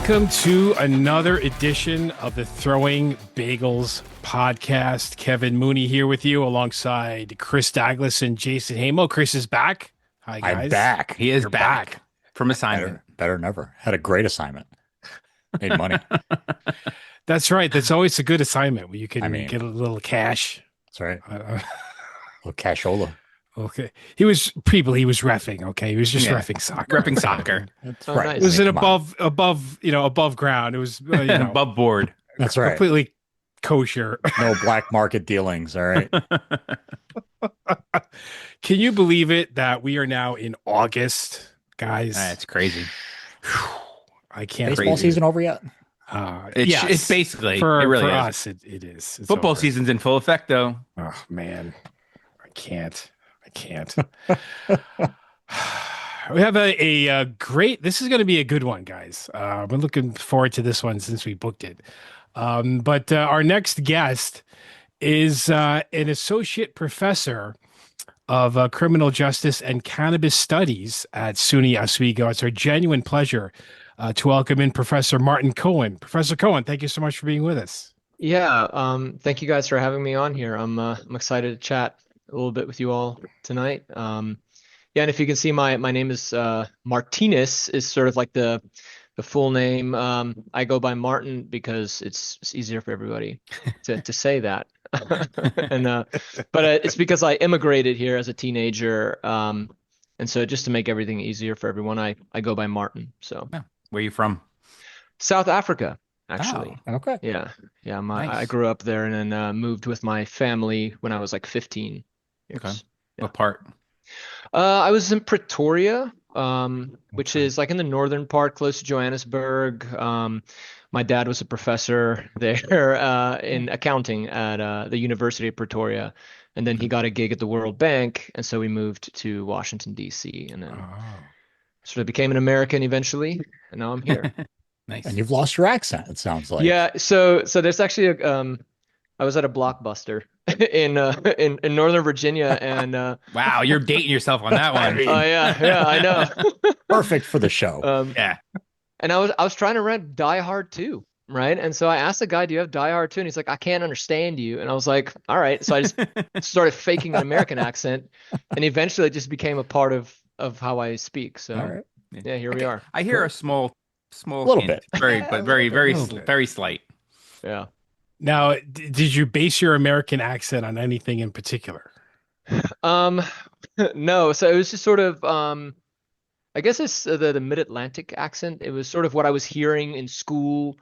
Welcome to another edition of the Throwing Bagels Podcast. Kevin Mooney here with you alongside Chris Douglas and Jason Hamo. Chris is back. Hi, guys. I'm back. He is back from assignment. Better than ever. Had a great assignment. Made money. That's right. That's always a good assignment where you can get a little cash. That's right. Little cashola. Okay. He was reffing. Okay. He was just reffing soccer. Repping soccer. That's Oh, right. nice. It was an above ground. It was, Above board. That's right. completely kosher. No black market dealings. All right. Can you believe it that we are now in August, guys? That's crazy. I can't. Baseball season over yet? It's basically, For it really is. us, it is. It's Football over. season's in full effect, though. Oh, man. I can't. We have a great, this is going to be a good one, guys. We're looking forward to this one since we booked it. But our next guest is an associate professor of criminal justice and cannabis studies at SUNY Oswego. It's our genuine pleasure to welcome in Professor Martin Koen. Professor Koen, thank you so much for being with us. Yeah, thank you guys for having me on here. I'm excited to chat a little bit with you all tonight. Yeah, and if you can see, my name is Martinez is sort of like the full name. I go by Martin because it's easier for everybody to say that. But it's because I immigrated here as a teenager, and so just to make everything easier for everyone, I go by Martin. So Where are you from? South Africa, actually. Oh, okay. Yeah. I Nice. grew up there and then moved with my family when I was like 15 years. Okay. Yeah. What part? I was in Pretoria, which is like in the northern part, close to Johannesburg. My dad was a professor there in accounting at the University of Pretoria, and then he got a gig at the World Bank, and so we moved to Washington, D.C., and then sort of became an American eventually, and now I'm here. Nice. And you've lost your accent, it sounds like. Yeah, so there's actually I was at a Blockbuster in Northern Virginia, and Wow, you're dating yourself on that one. oh yeah, I know. Perfect for the show. Yeah. And I was trying to rent Die Hard 2, right? And so I asked the guy, "Do you have Die Hard 2?" And he's like, "I can't understand you." And I was like, "All right." So I just started faking an American accent, and eventually it just became a part of how I speak. So All right. yeah, here we are. I hear a small Little hint. bit. Very slight. Yeah. Now, did you base your American accent on anything in particular? No. So it was just sort of I guess it's the mid-Atlantic accent. It was sort of what I was hearing in school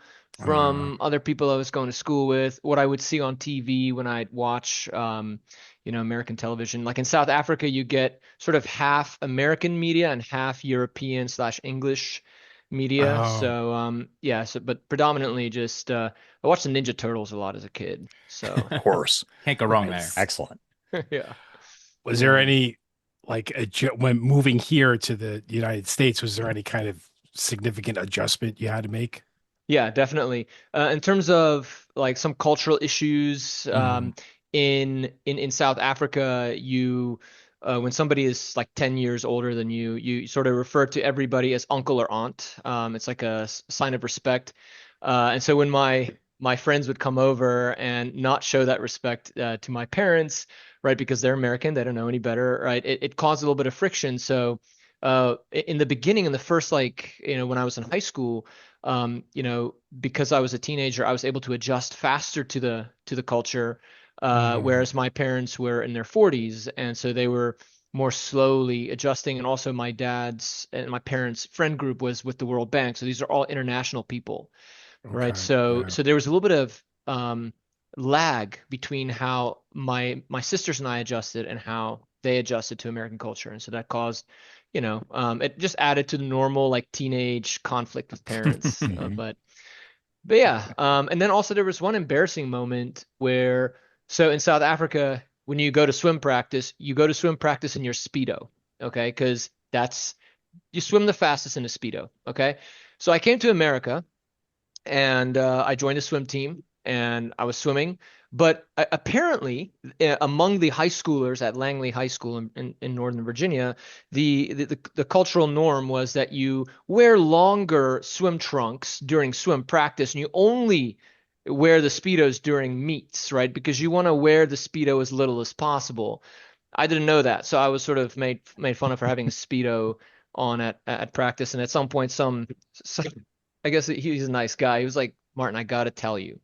from other people I was going to school with, what I would see on TV when I'd watch, American television. Like in South Africa, you get sort of half American media and half European/English media. Oh. So, but predominantly just, I watched the Ninja Turtles a lot as a kid. So, Of course. Can't go wrong there. Excellent. yeah. Was there any, like, when moving here to the United States, was there any kind of significant adjustment you had to make? Yeah, definitely. In terms of like some cultural issues, in South Africa, you when somebody is like 10 years older than you sort of refer to everybody as uncle or aunt. It's like a sign of respect. And so when my friends would come over and not show that respect to my parents, right, because they're American, they don't know any better, right? It caused a little bit of friction. So in the beginning, in the first, when I was in high school, because I was a teenager, I was able to adjust faster to the culture, whereas my parents were in their 40s, and so they were more slowly adjusting. And also my dad's and my parents' friend group was with the World Bank, so these are all international people, right? So there was a little bit of lag between how my sisters and I adjusted and how they adjusted to American culture, and so that caused it just added to the normal like teenage conflict with parents. But yeah. And then also there was one embarrassing moment where, so in South Africa, when you go to swim practice in your Speedo, okay? Because you swim the fastest in a Speedo, okay? So I came to America and I joined a swim team and I was swimming. But apparently, among the high schoolers at Langley High School in Northern Virginia, the cultural norm was that you wear longer swim trunks during swim practice, and you only wear the Speedos during meets, right? Because you want to wear the Speedo as little as possible. I didn't know that, so I was sort of made fun of for having a Speedo on at practice. And at some point, some I guess he's a nice guy. He was like, Martin, I gotta tell you,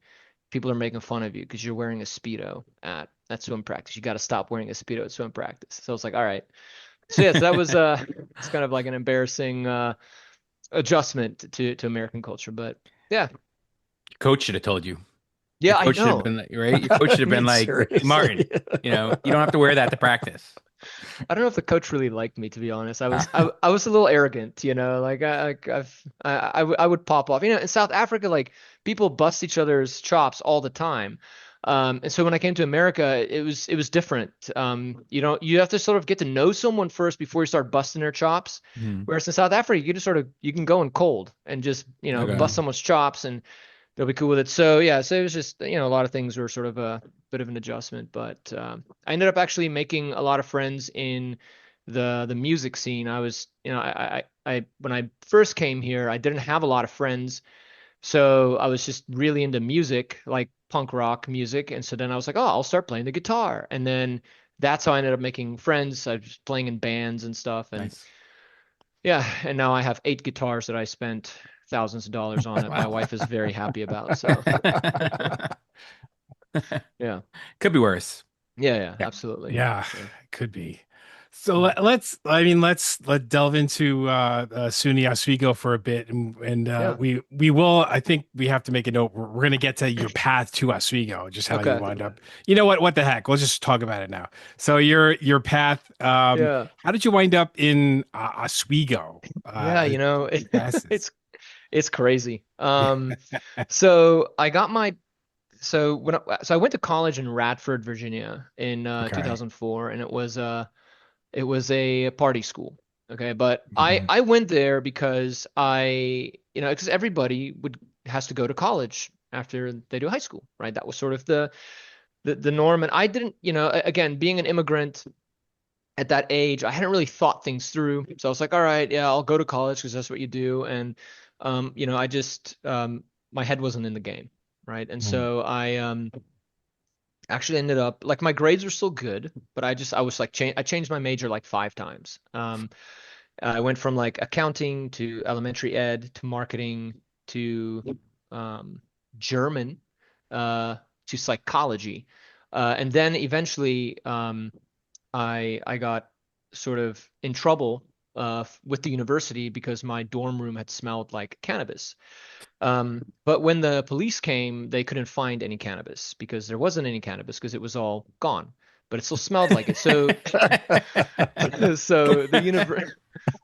people are making fun of you because you're wearing a Speedo at swim practice. You got to stop wearing a Speedo at swim practice. So I was like, all right. So yes, that was it's kind of like an embarrassing adjustment to American culture. But yeah, Your coach should have told you. yeah, Your I coach should have know. been like, right? Your coach should have I been mean, like, seriously. Martin, you don't have to wear that to practice. I don't know if the coach really liked me, to be honest. I was a little arrogant, like I would pop off. In South Africa, like people bust each other's chops all the time. And so when I came to America, it was different. You have to sort of get to know someone first before you start busting their chops. Whereas in South Africa, you can go in cold and just, Okay. bust someone's chops and they'll be cool with it. So yeah, so it was just, a lot of things were sort of a bit of an adjustment, but I ended up actually making a lot of friends in the music scene. I was, I when I first came here, I didn't have a lot of friends, so I was just really into music, like punk rock music, and so then I was like, oh, I'll start playing the guitar, and then that's how I ended up making friends. I was playing in bands and stuff, and Nice. yeah, and now I have 8 guitars that I spent thousands of dollars on that my Wow. wife is very happy about. So yeah, Could be worse. yeah, Yeah. absolutely. Yeah, So, it could be. So let's delve into SUNY Oswego for a bit, and yeah, we will. I think we have to make a note. We're going to get to your path to Oswego, just how you okay, wound up. You know what? What the heck? We'll just talk about it now. So your path. yeah, How did you wind up in Oswego? yeah. Passes. It's crazy. So I got my so I went to college in Radford, Virginia in Okay. 2004, and it was a party school. Okay, but I Mhm. I went there because because everybody would has to go to college after they do high school, right? That was sort of the norm, and I didn't, again, being an immigrant at that age, I hadn't really thought things through. So I was like, all right, yeah, I'll go to college because that's what you do. And I just my head wasn't in the game, right? And Mhm. so I actually ended up, like, my grades were still good, but I was like I changed my major like 5 times. I went from like accounting to elementary ed to marketing to um, German to psychology, and then eventually I got sort of in trouble with the university because my dorm room had smelled like cannabis. But when the police came, they couldn't find any cannabis because there wasn't any cannabis because it was all gone. But it still smelled like it. So, so the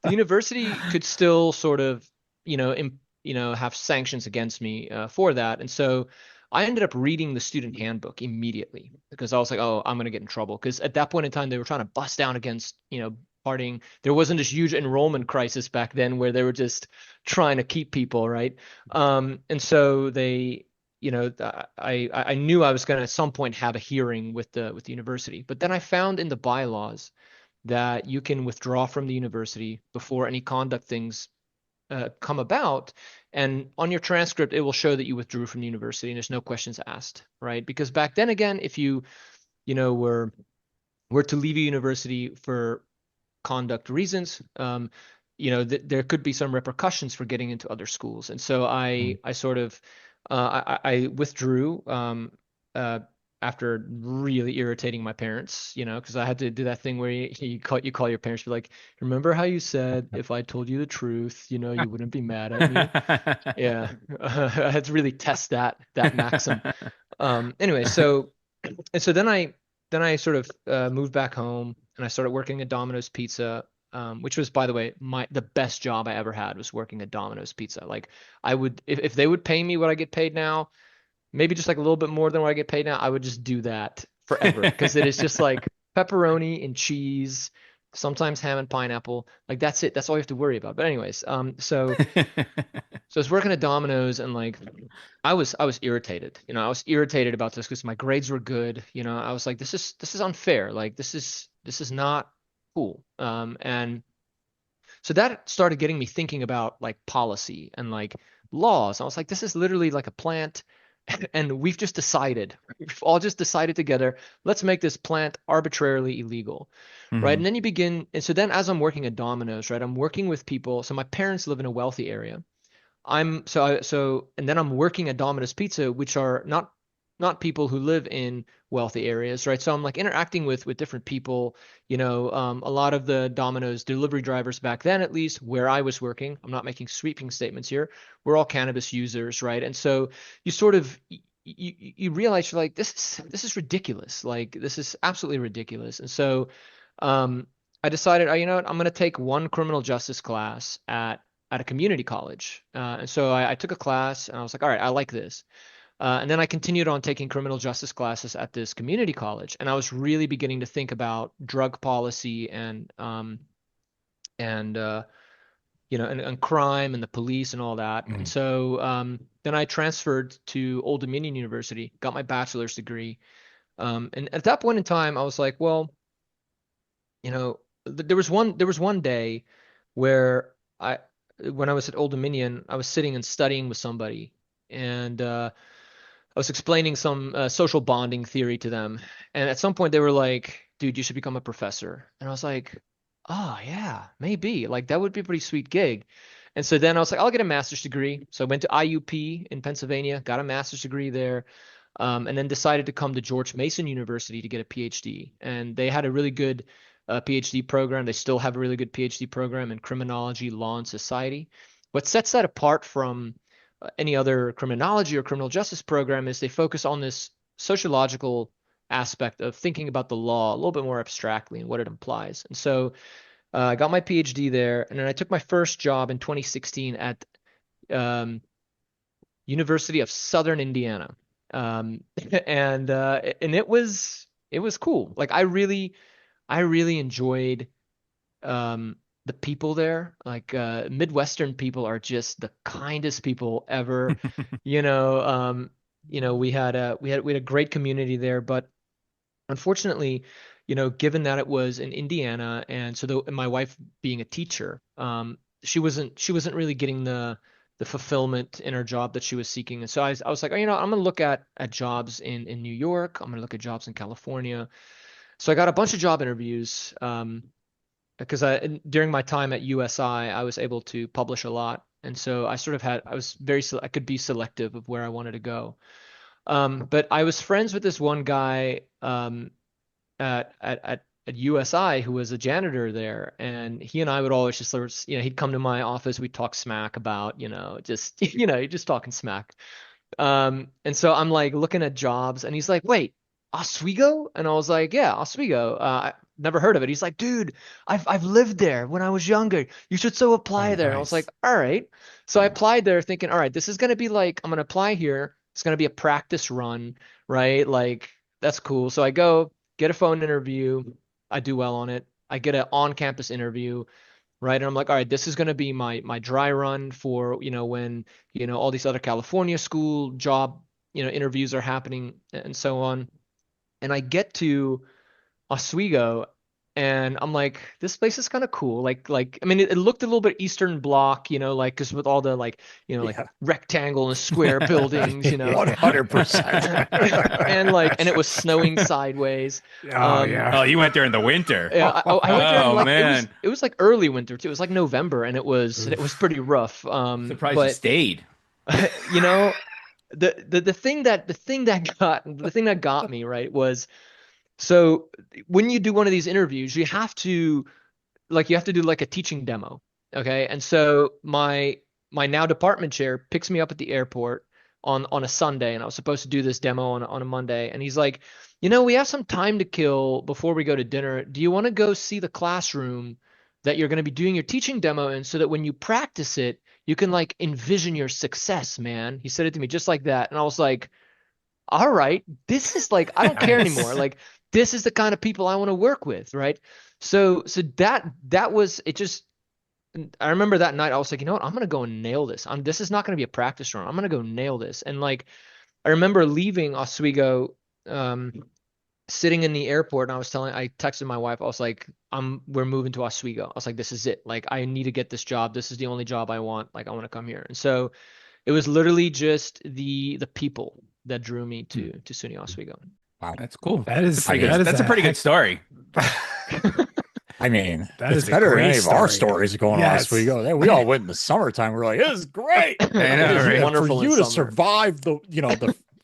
university could still sort of, have sanctions against me for that. And so I ended up reading the student handbook immediately because I was like, oh, I'm going to get in trouble. Because at that point in time, they were trying to bust down against, partying. There wasn't this huge enrollment crisis back then where they were just trying to keep people, right? And so they, I knew I was going to at some point have a hearing with the university. But then I found in the bylaws that you can withdraw from the university before any conduct things come about. And on your transcript, it will show that you withdrew from the university and there's no questions asked, right? Because back then, again, if you, were to leave a university for conduct reasons, there could be some repercussions for getting into other schools. And so I sort of I withdrew uh, after really irritating my parents, because I had to do that thing where you call your parents, be like, remember how you said if I told you the truth, you wouldn't be mad at me? Yeah, I had to really test that maxim. Anyway, so then I sort of moved back home and I started working at Domino's Pizza, which was, by the way, the best job I ever had was working at Domino's Pizza. Like, I would, if they would pay me what I get paid now, maybe just like a little bit more than what I get paid now, I would just do that forever because it is just like pepperoni and cheese sometimes ham and pineapple. Like that's it. That's all you have to worry about. But anyways, so I was working at Domino's and like I was irritated. I was irritated about this because my grades were good. I was like, this is unfair. Like this is not cool. And so that started getting me thinking about like policy and like laws. I was like, this is literally like a plant, and we've all just decided together, let's make this plant arbitrarily illegal, right? Mhm. And then and so then as I'm working at Domino's, right, I'm working with people. So my parents live in a wealthy area. And then I'm working at Domino's Pizza, which are not people who live in wealthy areas, right? So I'm like interacting with different people. A lot of the Domino's delivery drivers back then, at least where I was working, I'm not making sweeping statements here, we're all cannabis users, right? And so you sort of you realize you're like, this is ridiculous. Like this is absolutely ridiculous. And so I decided, oh, you know what, I'm going to take one criminal justice class at a community college. And so I took a class and I was like, all right, I like this. And then I continued on taking criminal justice classes at this community college, and I was really beginning to think about drug policy and crime and the police and all that. And Mm. so then I transferred to Old Dominion University, got my bachelor's degree. And at that point in time, I was like, well, there was one day where when I was at Old Dominion, I was sitting and studying with somebody, and I was explaining some social bonding theory to them. And at some point, they were like, "Dude, you should become a professor." And I was like, "Oh yeah, maybe. Like that would be a pretty sweet gig." And so then I was like, "I'll get a master's degree." So I went to IUP in Pennsylvania, got a master's degree there, and then decided to come to George Mason University to get a PhD. And they had a really good PhD program. They still have a really good PhD program in criminology, law, and society. What sets that apart from any other criminology or criminal justice program is they focus on this sociological aspect of thinking about the law a little bit more abstractly and what it implies. And so I got my PhD there, and then I took my first job in 2016 at um, University of Southern Indiana, um, and it was cool. Like I really enjoyed the people there. Like Midwestern people are just the kindest people ever. We had a great community there, but unfortunately, given that it was in Indiana, and so and my wife being a teacher, she wasn't really getting the fulfillment in her job that she was seeking. And so I was like, oh, I'm gonna look at jobs in New York. I'm gonna look at jobs in California. So I got a bunch of job interviews. Because during my time at USI, I was able to publish a lot, and so I was I could be selective of where I wanted to go. But I was friends with this one guy at USI who was a janitor there, and he and I would always just sort of, he'd come to my office, we'd talk smack about, just just talking smack. And so I'm like looking at jobs, and he's like, "Wait, Oswego?" And I was like, "Yeah, Oswego. I never heard of it." He's like, "Dude, I've lived there when I was younger. You should so Oh, apply there." And I was like, nice. "All right." So I applied there, thinking, "All right, this is gonna be like I'm gonna apply here. It's gonna be a practice run, right? Like that's cool." So I go get a phone interview. I do well on it. I get an on-campus interview, right? And I'm like, all right, this is going to be my dry run for, when, all these other California school job, interviews are happening and so on. And I get to Oswego, and I'm like, this place is kind of cool. Like I mean, it looked a little bit Eastern Bloc, like because with all the like Yeah. rectangle and square buildings, Yeah. 100%. and it was snowing sideways. Oh Um, yeah. Oh, you went there in the winter. Yeah, I went there in Oh like man, it was like early winter too. It was like November, and it was pretty rough. surprised you But stayed. you know, the thing that got me right was, so when you do one of these interviews, you have to do like a teaching demo. Okay. And so my now department chair picks me up at the airport on a Sunday, and I was supposed to do this demo on a Monday. And he's like, we have some time to kill before we go to dinner. Do you want to go see the classroom that you're going to be doing your teaching demo in, so that when you practice it, you can like envision your success, man? He said it to me just like that. And I was like, all right, this is like, I don't care anymore. Nice. Like, this is the kind of people I want to work with, right? So that was it. Just I remember that night I was like, you know what, I'm gonna go and nail this. This is not gonna be a practice run. I'm gonna go nail this. And like I remember leaving Oswego, um, sitting in the airport, and I texted my wife. I was like, we're moving to Oswego. I was like, this is it. Like, I need to get this job. This is the only job I want. Like, I want to come here. And so it was literally just the people that drew me to SUNY Oswego. Wow. That's cool. That is I mean, that is That's a pretty good story. I mean, That it's is a better than great any of our story. stories going on Yes. Oswego. We all went in the summertime. We're like, this is great. I know, It is right? wonderful For in you to summer. survive the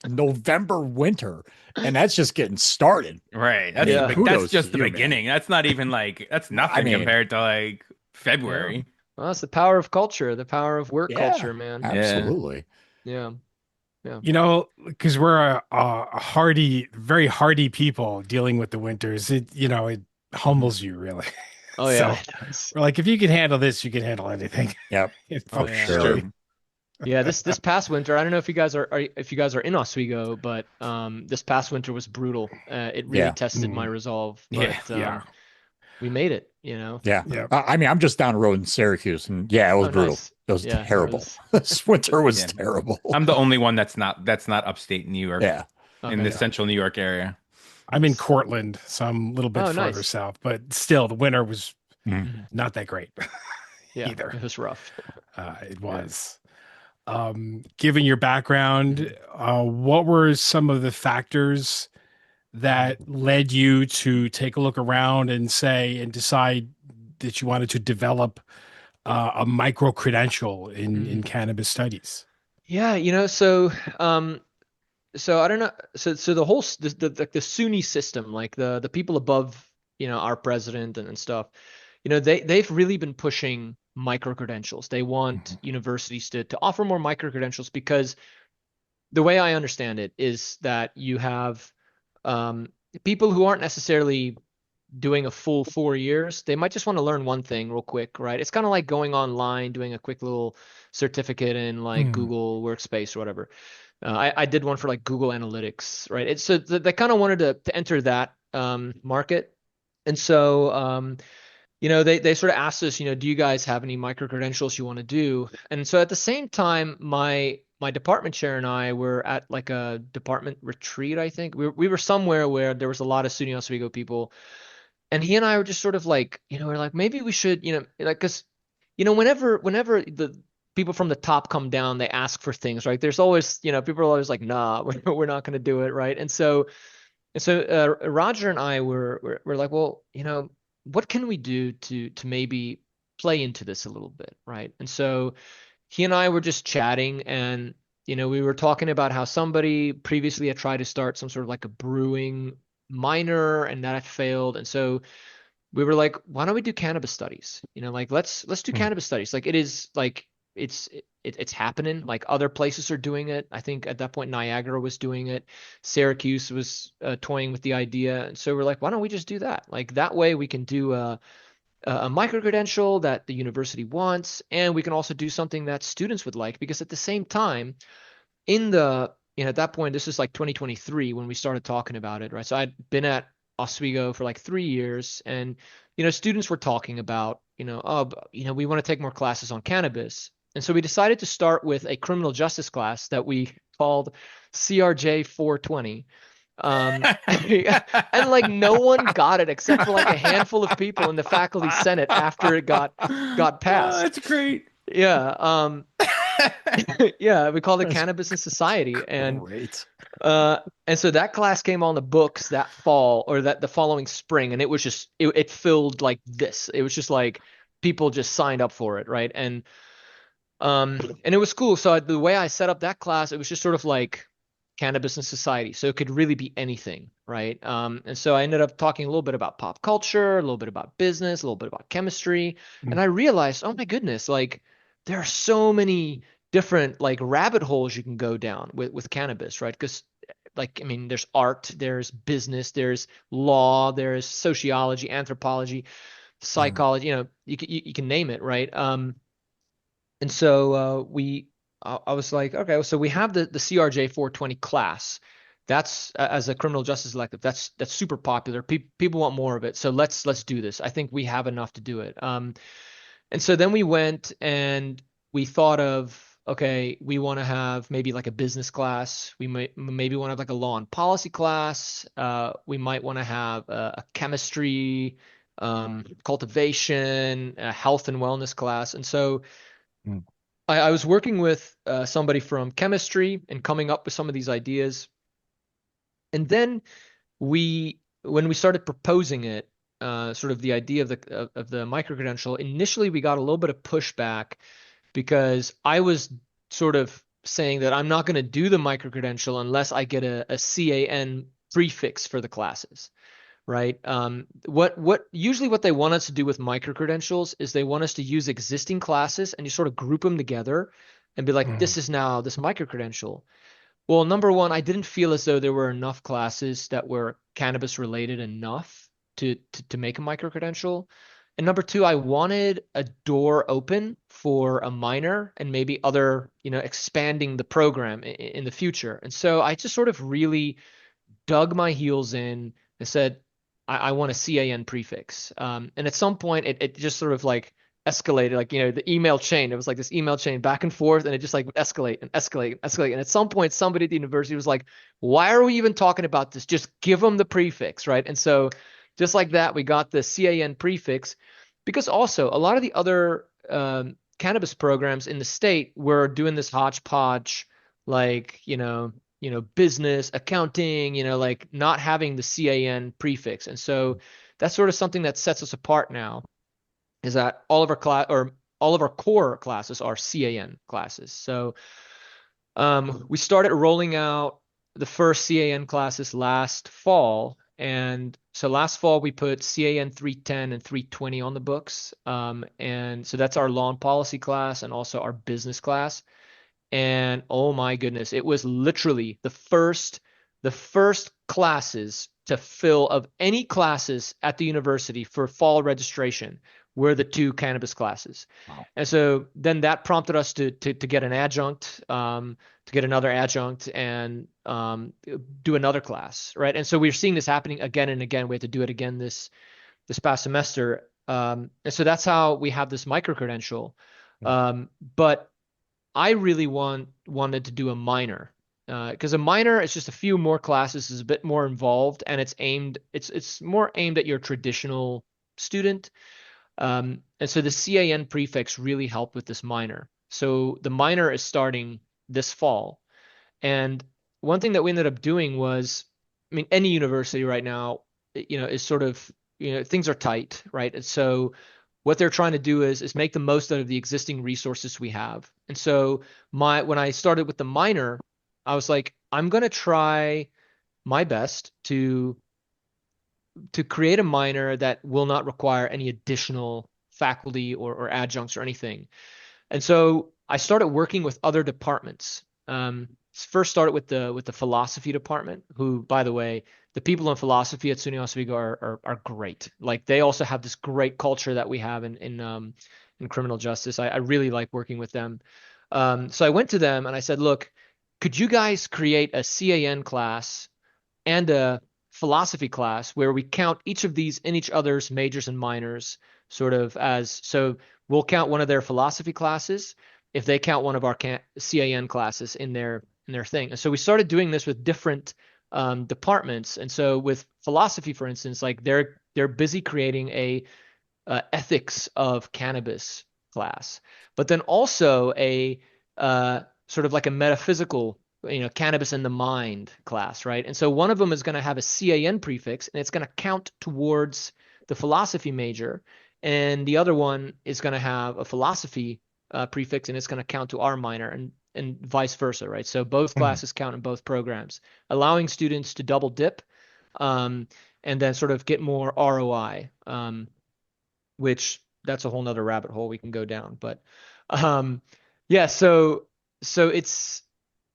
November winter, and that's just getting started. Right. That's, Yeah. that's Kudos just to the you, man. beginning. That's not even that's nothing I mean- compared to like February. Well, it's the power of culture, the power of work Yeah. culture, man. Absolutely. Yeah. Because we're a very hardy people dealing with the winters. It humbles you really. Oh yeah. So we're like, if you can handle this, you can handle anything. Yep. Oh, For yeah. Sure. Yeah, this past winter, I don't know if you guys are in Oswego, but this past winter was brutal. It really Yeah. tested my resolve, but Yeah. we made it, you know. Yeah. Yeah. I mean, I'm just down the road in Syracuse, and yeah, it was Oh, brutal. nice. It was Yeah, it terrible. was- This winter was Yeah. terrible. I'm the only one that's not upstate New York. Yeah. In Okay. the central New York area. I'm in Cortland, so I'm a little bit Oh, farther nice. south, but still, the winter was Mhm. not that great. Yeah, either. it was rough. It was. Given your background, what were some of the factors that led you to take a look around and decide that you wanted to develop a micro credential in cannabis studies? Yeah, so I don't know. So the whole the SUNY system, like the people above, our president and stuff, they've really been pushing micro credentials. They want universities to offer more micro credentials because the way I understand it is that you have people who aren't necessarily doing a full 4 years. They might just want to learn one thing real quick, right? It's kind of like going online, doing a quick little certificate in like Google Workspace or whatever. I did one for like Google Analytics, right? It's so they kind of wanted to enter that market, and so they sort of asked us, do you guys have any micro credentials you want to do? And so at the same time, my department chair and I were at like a department retreat. I think we were somewhere where there was a lot of SUNY Oswego people, and he and I were just sort of like, we're like maybe we should, like because whenever the people from the top come down, they ask for things, right? There's always, people are always like, nah, we're not going to do it, right? And so Roger and I were like, well, what can we do to maybe play into this a little bit, right? And so he and I were just chatting, and we were talking about how somebody previously had tried to start some sort of like a brewing minor, and that had failed. And so we were like, why don't we do cannabis studies? Like let's do cannabis studies. Like it is like it's happening. Like other places are doing it. I think at that point Niagara was doing it. Syracuse was toying with the idea. And so we're like, why don't we just do that? Like that way we can do a micro credential that the university wants, and we can also do something that students would like, because at the same time at that point, this is like 2023 when we started talking about it, right? So I'd been at Oswego for like 3 years, and students were talking about we want to take more classes on cannabis. And so we decided to start with a criminal justice class that we called CRJ 420. And like no one got it except for like a handful of people in the faculty senate after it got passed. Oh, that's great. Yeah. Yeah, we called it Cannabis in Society. And Great. and so that class came on the books that fall, or that the following spring, and it was just it filled like this. It was just like people just signed up for it, right? And it was cool. So the way I set up that class, it was just sort of like Cannabis in Society. So it could really be anything, right? And so I ended up talking a little bit about pop culture, a little bit about business, a little bit about chemistry. And I realized, oh my goodness, like there are so many different like rabbit holes you can go down with cannabis, right? Because like, I mean, there's art, there's business, there's law, there's sociology, anthropology, psychology, you can name it, right? And so I was like, okay, so we have the CRJ 420 class that's as a criminal justice elective, that's super popular. People want more of it. So let's do this. I think we have enough to do it. And so then we went and we thought of, okay, we want to have maybe like a business class. We might maybe want to have like a law and policy class. We might want to have a chemistry, cultivation, a health and wellness class. And so Mm. I was working with somebody from chemistry and coming up with some of these ideas. And then when we started proposing it, sort of the idea of the microcredential, initially we got a little bit of pushback because I was sort of saying that I'm not going to do the microcredential unless I get a CAN prefix for the classes, right? What they want us to do with microcredentials is they want us to use existing classes and you sort of group them together and be like, this is now this microcredential. Well, number one, I didn't feel as though there were enough classes that were cannabis related enough to make a microcredential. And number two, I wanted a door open for a minor and maybe other, expanding the program in the future. And so I just sort of really dug my heels in and said, I want a CAN prefix. And at some point, it just sort of like escalated, like, the email chain. It was like this email chain back and forth, and it just like would escalate and escalate and escalate. And at some point, somebody at the university was like, why are we even talking about this? Just give them the prefix, right? And so just like that, we got the CAN prefix because also a lot of the other cannabis programs in the state were doing this hodgepodge, like, business, accounting, like not having the CAN prefix. And so that's sort of something that sets us apart now is that all of our core classes are CAN classes. So we started rolling out the first CAN classes last fall. And so last fall we put CAN 310 and 320 on the books. And so that's our law and policy class and also our business class. And oh my goodness, it was literally the first classes to fill of any classes at the university for fall registration were the two cannabis classes. Wow. And so then that prompted us to get an adjunct, to get another adjunct and do another class, right? And so we're seeing this happening again and again. We had to do it again this past semester. And so that's how we have this micro-credential. But I really wanted to do a minor because a minor is just a few more classes, is a bit more involved, and it's more aimed at your traditional student. And so the CAN prefix really helped with this minor. So the minor is starting this fall. And one thing that we ended up doing was, I mean, any university right now, is sort of, things are tight, right? And so what they're trying to do is make the most out of the existing resources we have. And so when I started with the minor, I was like, I'm going to try my best to create a minor that will not require any additional faculty or adjuncts or anything. And so I started working with other departments. First started with the philosophy department, who, by the way, the people in philosophy at SUNY Oswego are great. Like they also have this great culture that we have in criminal justice. I really like working with them. So I went to them and I said, look, could you guys create a CAN class and a philosophy class where we count each of these in each other's majors and minors, sort of so we'll count one of their philosophy classes if they count one of our CAN classes in their thing. And so we started doing this with different departments. And so with philosophy, for instance, like they're busy creating a ethics of cannabis class, but then also a sort of like a metaphysical, cannabis in the mind class, right? And so one of them is going to have a CAN prefix and it's going to count towards the philosophy major. And the other one is going to have a philosophy prefix and it's going to count to our minor and vice versa, right? So both classes count in both programs, allowing students to double dip and then sort of get more ROI, which that's a whole nother rabbit hole we can go down. But yeah, so it's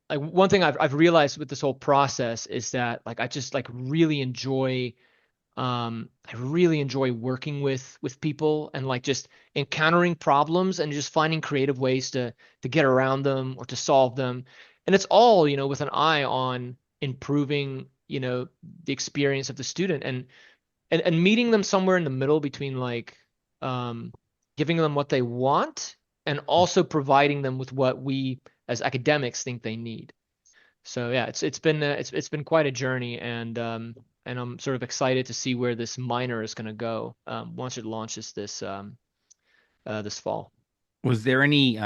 like one thing I've realized with this whole process is that like I just like really enjoy working with people and like just encountering problems and just finding creative ways to get around them or to solve them. And it's all, with an eye on improving, the experience of the student, and meeting them somewhere in the middle between like giving them what they want and also providing them with what we as academics think they need. So yeah, it's been quite a journey, and I'm sort of excited to see where this minor is going to go once it launches this fall. Was there any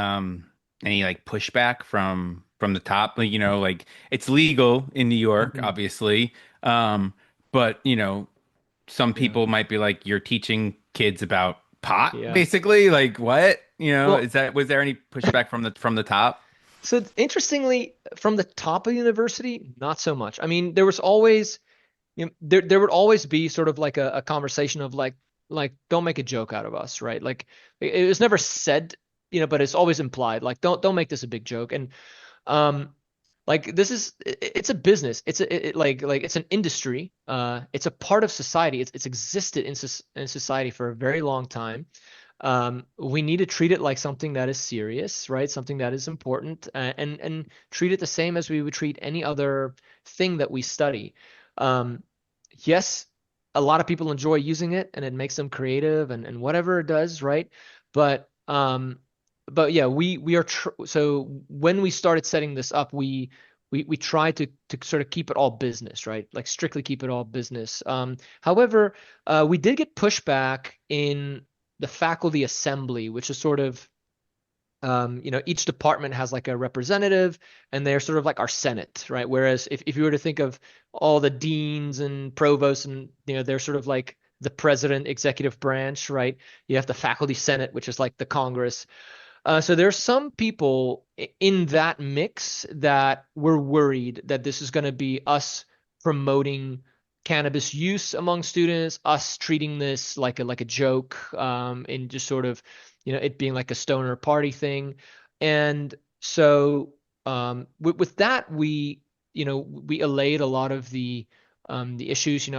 like pushback from the top? Like, like it's legal in New York, Mhm. obviously. But some Yeah. people might be like, you're teaching kids about pot, Yeah. basically. Like what? Well, Was there any pushback from the top? so interestingly, from the top of the university, not so much. I mean, there was always, there would always be sort of like a conversation of like don't make a joke out of us, right? Like it was never said, but it's always implied, like don't make this a big joke. And um like it's a business. Like it's an industry. It's a part of society. It's existed in society for a very long time. We need to treat it like something that is serious, right? Something that is important, and treat it the same as we would treat any other thing that we study. Um, yes, a lot of people enjoy using it, and it makes them creative, and whatever it does, right? But yeah, we are so when we started setting this up, we tried to sort of keep it all business, right? Like strictly keep it all business. However, we did get pushback in the faculty assembly, which is sort of each department has like a representative, and they're sort of like our senate, right? Whereas if you were to think of all the deans and provosts, and they're sort of like the president executive branch, right? You have the faculty senate, which is like the Congress. So there's some people in that mix that were worried that this is going to be us promoting cannabis use among students, us treating this like a joke, and just sort of, it being like a stoner party thing. And so with that, we allayed a lot of the issues.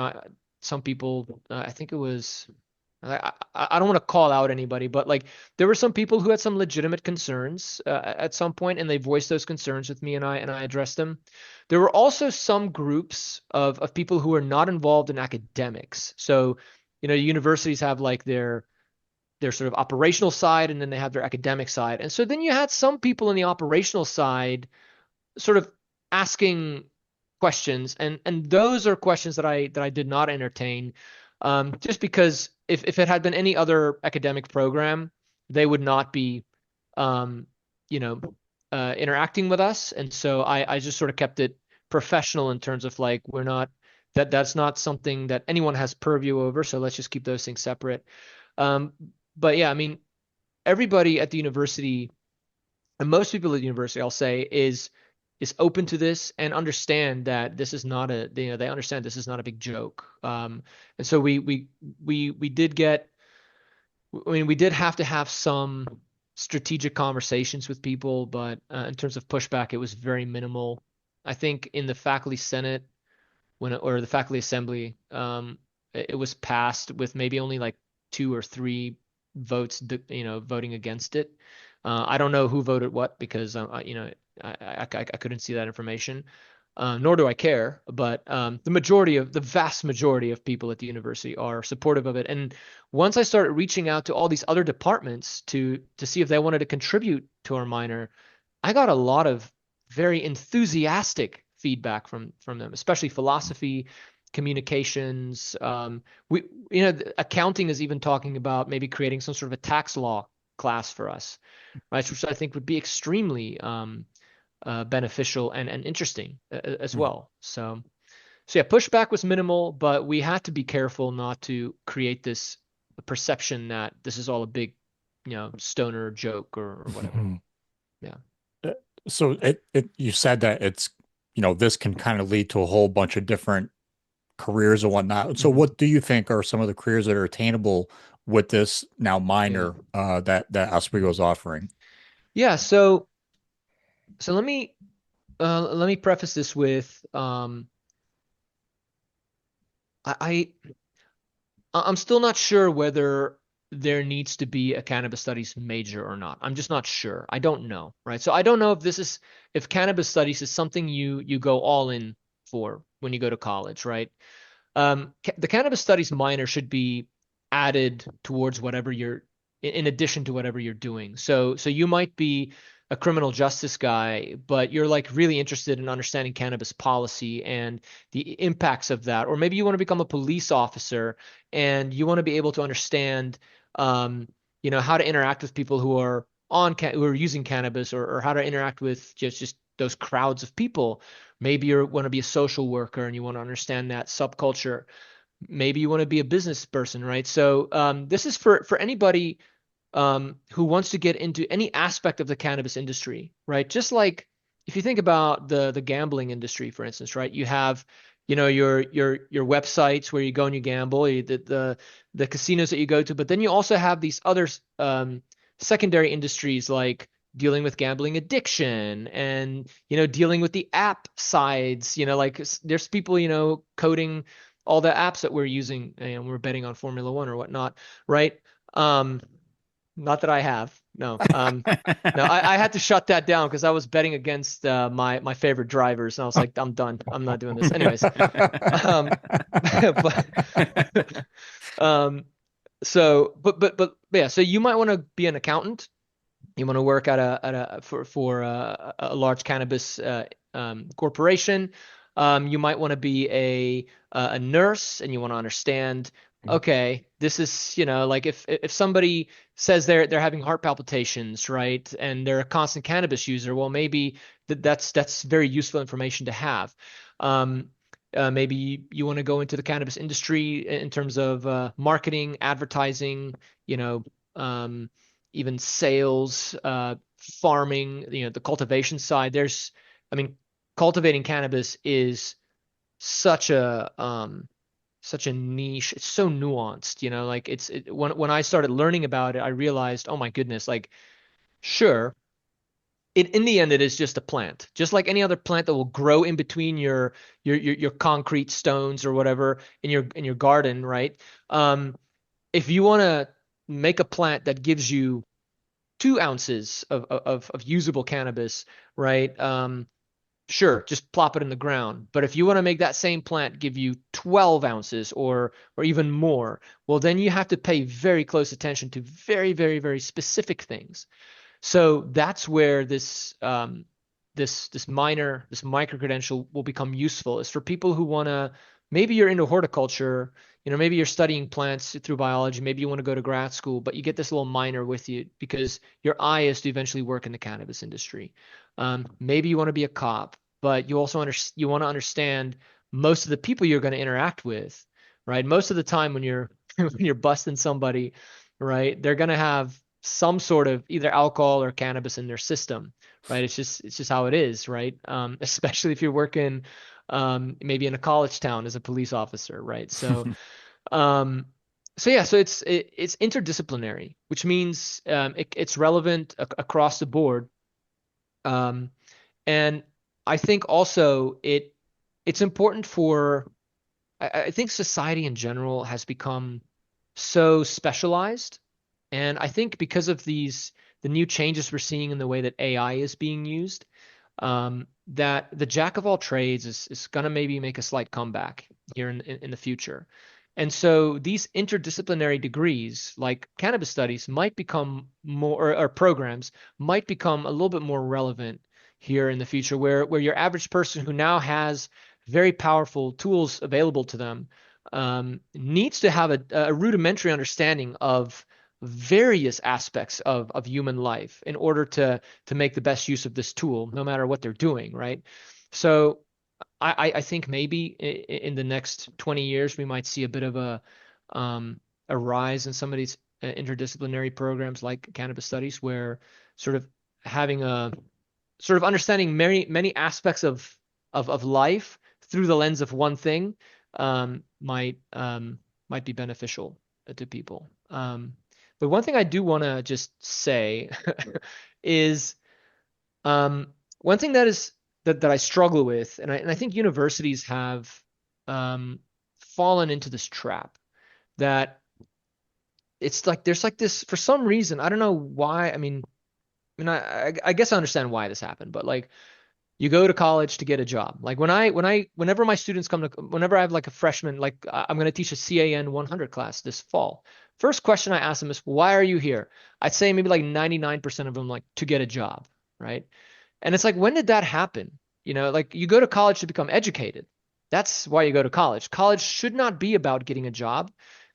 Some people, I think it was. I don't want to call out anybody, but like there were some people who had some legitimate concerns at some point, and they voiced those concerns with me, and I addressed them. There were also some groups of people who are not involved in academics. So, universities have like their sort of operational side, and then they have their academic side. And so then you had some people in the operational side sort of asking questions, and those are questions that I did not entertain, just because if it had been any other academic program, they would not be um, you know interacting with us. And so I just sort of kept it professional in terms of like we're not that's not something that anyone has purview over, so let's just keep those things separate. um, but yeah, I mean, everybody at the university, and most people at the university, I'll say, is open to this and understand that this is not they understand this is not a big joke. And so we did get, I mean, we did have to have some strategic conversations with people, but in terms of pushback, it was very minimal. I think in the faculty senate, or the faculty assembly, it was passed with maybe only like two or three votes, voting against it. I don't know who voted what, because I couldn't see that information, nor do I care. But the vast majority of people at the university are supportive of it. And once I started reaching out to all these other departments to see if they wanted to contribute to our minor, I got a lot of very enthusiastic feedback from them, especially philosophy, communications. Accounting is even talking about maybe creating some sort of a tax law class for us, right? Which I think would be extremely beneficial and interesting as Mhm. well. So yeah, pushback was minimal, but we had to be careful not to create this perception that this is all a big, stoner joke or whatever. Yeah. Uh, So you said that it's, this can kind of lead to a whole bunch of different careers and whatnot. So Mhm. what do you think are some of the careers that are attainable with this now Yeah. minor that Oswego is offering? Yeah. So let me preface this with I I'm still not sure whether there needs to be a cannabis studies major or not. I'm just not sure. I don't know, right? So I don't know if if cannabis studies is something you go all in for when you go to college, right? The cannabis studies minor should be added towards whatever you're in addition to whatever you're doing. So you might be a criminal justice guy, but you're like really interested in understanding cannabis policy and the impacts of that. Or maybe you want to become a police officer and you want to be able to understand, how to interact with people who are who are using cannabis, or how to interact with just those crowds of people. Maybe you want to be a social worker and you want to understand that subculture. Maybe you want to be a business person, right? So this is for anybody who wants to get into any aspect of the cannabis industry, right? Just like if you think about the gambling industry, for instance, right? You have, your websites where you go and you gamble, the casinos that you go to, but then you also have these other secondary industries like dealing with gambling addiction and dealing with the app sides, like there's people coding all the apps that we're using and we're betting on Formula One or whatnot, right? Not that I have. No. No, I had to shut that down because I was betting against my favorite drivers, and I was like, I'm done. I'm not doing this. Anyways, but but yeah. So you might want to be an accountant. You want to work at for a large cannabis corporation. You might want to be a nurse, and you want to understand. Okay, this is, like if somebody says they're having heart palpitations, right, and they're a constant cannabis user, well, maybe that's very useful information to have. Maybe you want to go into the cannabis industry in terms of marketing, advertising, even sales, farming, the cultivation side. I mean, cultivating cannabis is such a niche. It's so nuanced, like when I started learning about it, I realized, oh my goodness, like sure, in the end, it is just a plant, just like any other plant that will grow in between your concrete stones or whatever in your garden, right? If you want to make a plant that gives you 2 ounces of usable cannabis, right? Sure, just plop it in the ground. But if you want to make that same plant give you 12 ounces or even more, well, then you have to pay very close attention to very, very, very specific things. So that's where this microcredential will become useful. Is for people who want to, maybe you're into horticulture, maybe you're studying plants through biology, maybe you want to go to grad school, but you get this little minor with you because your eye is to eventually work in the cannabis industry. Maybe you want to be a cop, but you also you want to understand most of the people you're going to interact with, right? Most of the time when you're when you're busting somebody, right, they're going to have some sort of either alcohol or cannabis in their system, right? It's just how it is, right? Especially if you're working maybe in a college town as a police officer, right? So yeah, so it's interdisciplinary, which means it's relevant across the board. And I think also it's important for I think society in general has become so specialized. And I think because of the new changes we're seeing in the way that AI is being used, that the jack of all trades is going to maybe make a slight comeback here in the future. And so these interdisciplinary degrees, like cannabis studies, might become more, or programs might become a little bit more relevant here in the future, where your average person who now has very powerful tools available to them needs to have a rudimentary understanding of various aspects of human life in order to make the best use of this tool, no matter what they're doing, right? So I think maybe in the next 20 years we might see a bit of a rise in some of these interdisciplinary programs like cannabis studies, where sort of having a sort of understanding many aspects of life through the lens of one thing might be beneficial to people. But one thing I do want to just say is one thing that I struggle with, and I think universities have fallen into this trap, that it's like there's like this, for some reason, I don't know why. I mean, I guess I understand why this happened, but like You go to college to get a job. Like whenever my students come to, whenever I have like a freshman, like I'm going to teach a CAN 100 class this fall. First question I ask them is, why are you here? I'd say maybe like 99% of them like to get a job, right? And it's like, when did that happen? Like you go to college to become educated. That's why you go to college. College should not be about getting a job.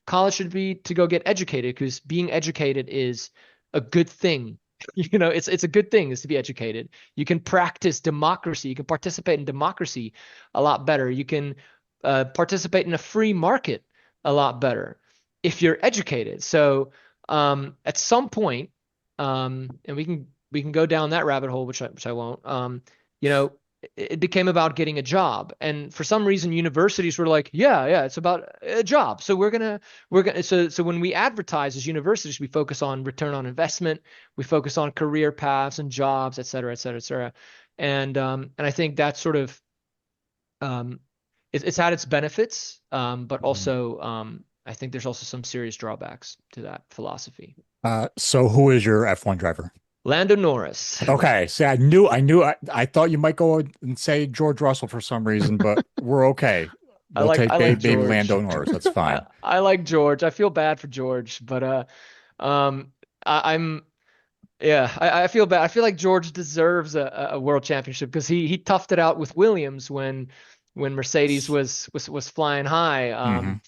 College should be to go get educated, because being educated is a good thing. It's a good thing is to be educated. You can practice democracy. You can participate in democracy a lot better. You can participate in a free market a lot better if you're educated. So at some point, and we can go down that rabbit hole, which I won't. It became about getting a job, and for some reason, universities were like, yeah, it's about a job. So so when we advertise as universities, we focus on return on investment, we focus on career paths and jobs, et cetera, et cetera, et cetera. And I think that's sort of it's had its benefits, but also I think there's also some serious drawbacks to that philosophy. So who is your F1 driver? Lando Norris. Okay, see, I thought you might go and say George Russell for some reason, but we're okay. We'll take I like baby George. Lando Norris. That's fine. I like George. I feel bad for George, but I'm yeah, I feel bad. I feel like George deserves a world championship, because he toughed it out with Williams when Mercedes was flying high. Mhm.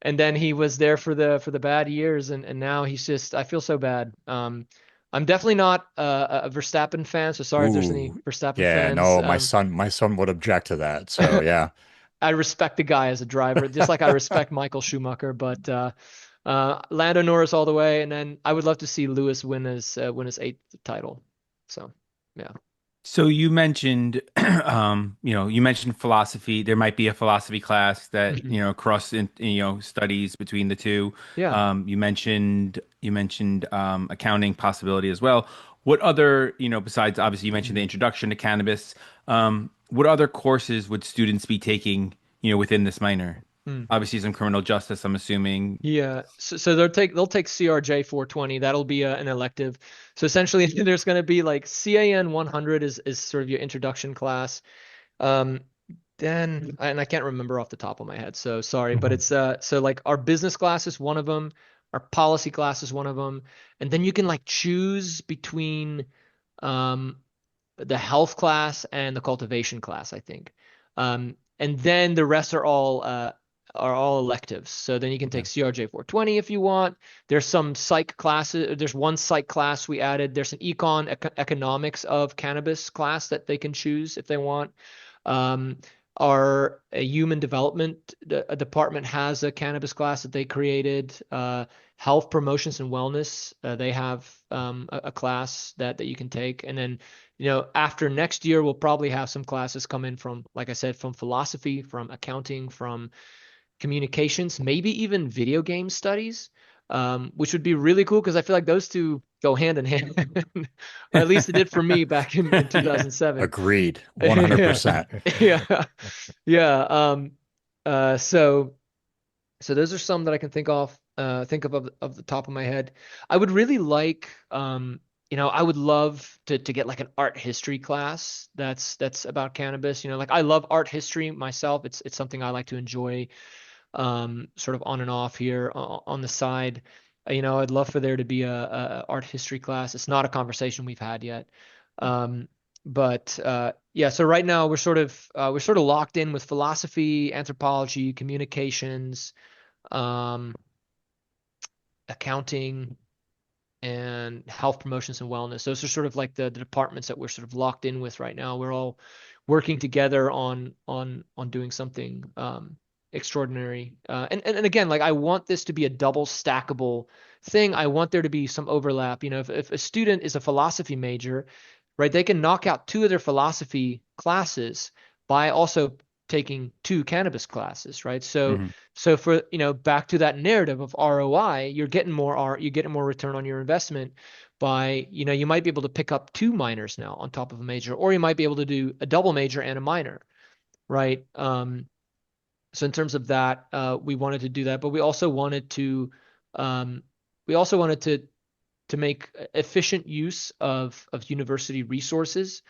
And then he was there for the bad years, and now he's just, I feel so bad. I'm definitely not a Verstappen fan, so sorry if there's any Ooh, Verstappen yeah, fans. no, my son would object to that. So yeah. I respect the guy as a driver, just like I respect Michael Schumacher, but Lando Norris all the way, and then I would love to see Lewis win his eighth title. So yeah. So you mentioned, you mentioned philosophy. There might be a philosophy class that, Mhm. cross in, studies between the two. Yeah. You mentioned accounting possibility as well. What other, besides obviously you mentioned the introduction to cannabis, what other courses would students be taking, within this minor? Mm. Obviously some criminal justice, I'm assuming. Yeah, so they'll take CRJ 420. That'll be an elective. So essentially, there's going to be like CAN 100 is sort of your introduction class. Um, then and I can't remember off the top of my head, so sorry, but Mhm. it's so like our business class is one of them, our policy class is one of them, and then you can like choose between um the health class and the cultivation class, I think. And then the rest are all electives. So then you can Okay. take CRJ 420 if you want. There's some psych classes. There's one psych class we added. There's an economics of cannabis class that they can choose if they want. Um, our human development department has a cannabis class that they created. Health promotions and wellness, they have a class that you can take. And then after next year, we'll probably have some classes come in from, like I said, from philosophy, from accounting, from communications, maybe even video game studies, which would be really cool, because I feel like those two go hand in hand, or at least it did for me back in 2007. Agreed. Yeah, 100%. yeah, yeah. So those are some that I can think of the top of my head. I would really like, I would love to get like an art history class that's about cannabis. Like I love art history myself. It's something I like to enjoy, sort of on and off here on the side. I'd love for there to be a art history class. It's not a conversation we've had yet. But yeah, so right now we're sort of locked in with philosophy, anthropology, communications, um, accounting, and health promotions and wellness. Those are sort of like the departments that we're sort of locked in with right now. We're all working together on doing something extraordinary. And again, like I want this to be a double stackable thing. I want there to be some overlap. If a student is a philosophy major, right, they can knock out two of their philosophy classes by also taking two cannabis classes, right? So Mhm. so for back to that narrative of ROI, you're getting more return on your investment by you might be able to pick up two minors now on top of a major, or you might be able to do a double major and a minor, right? So in terms of that, we wanted to do that, but um, we also wanted to make efficient use of university resources.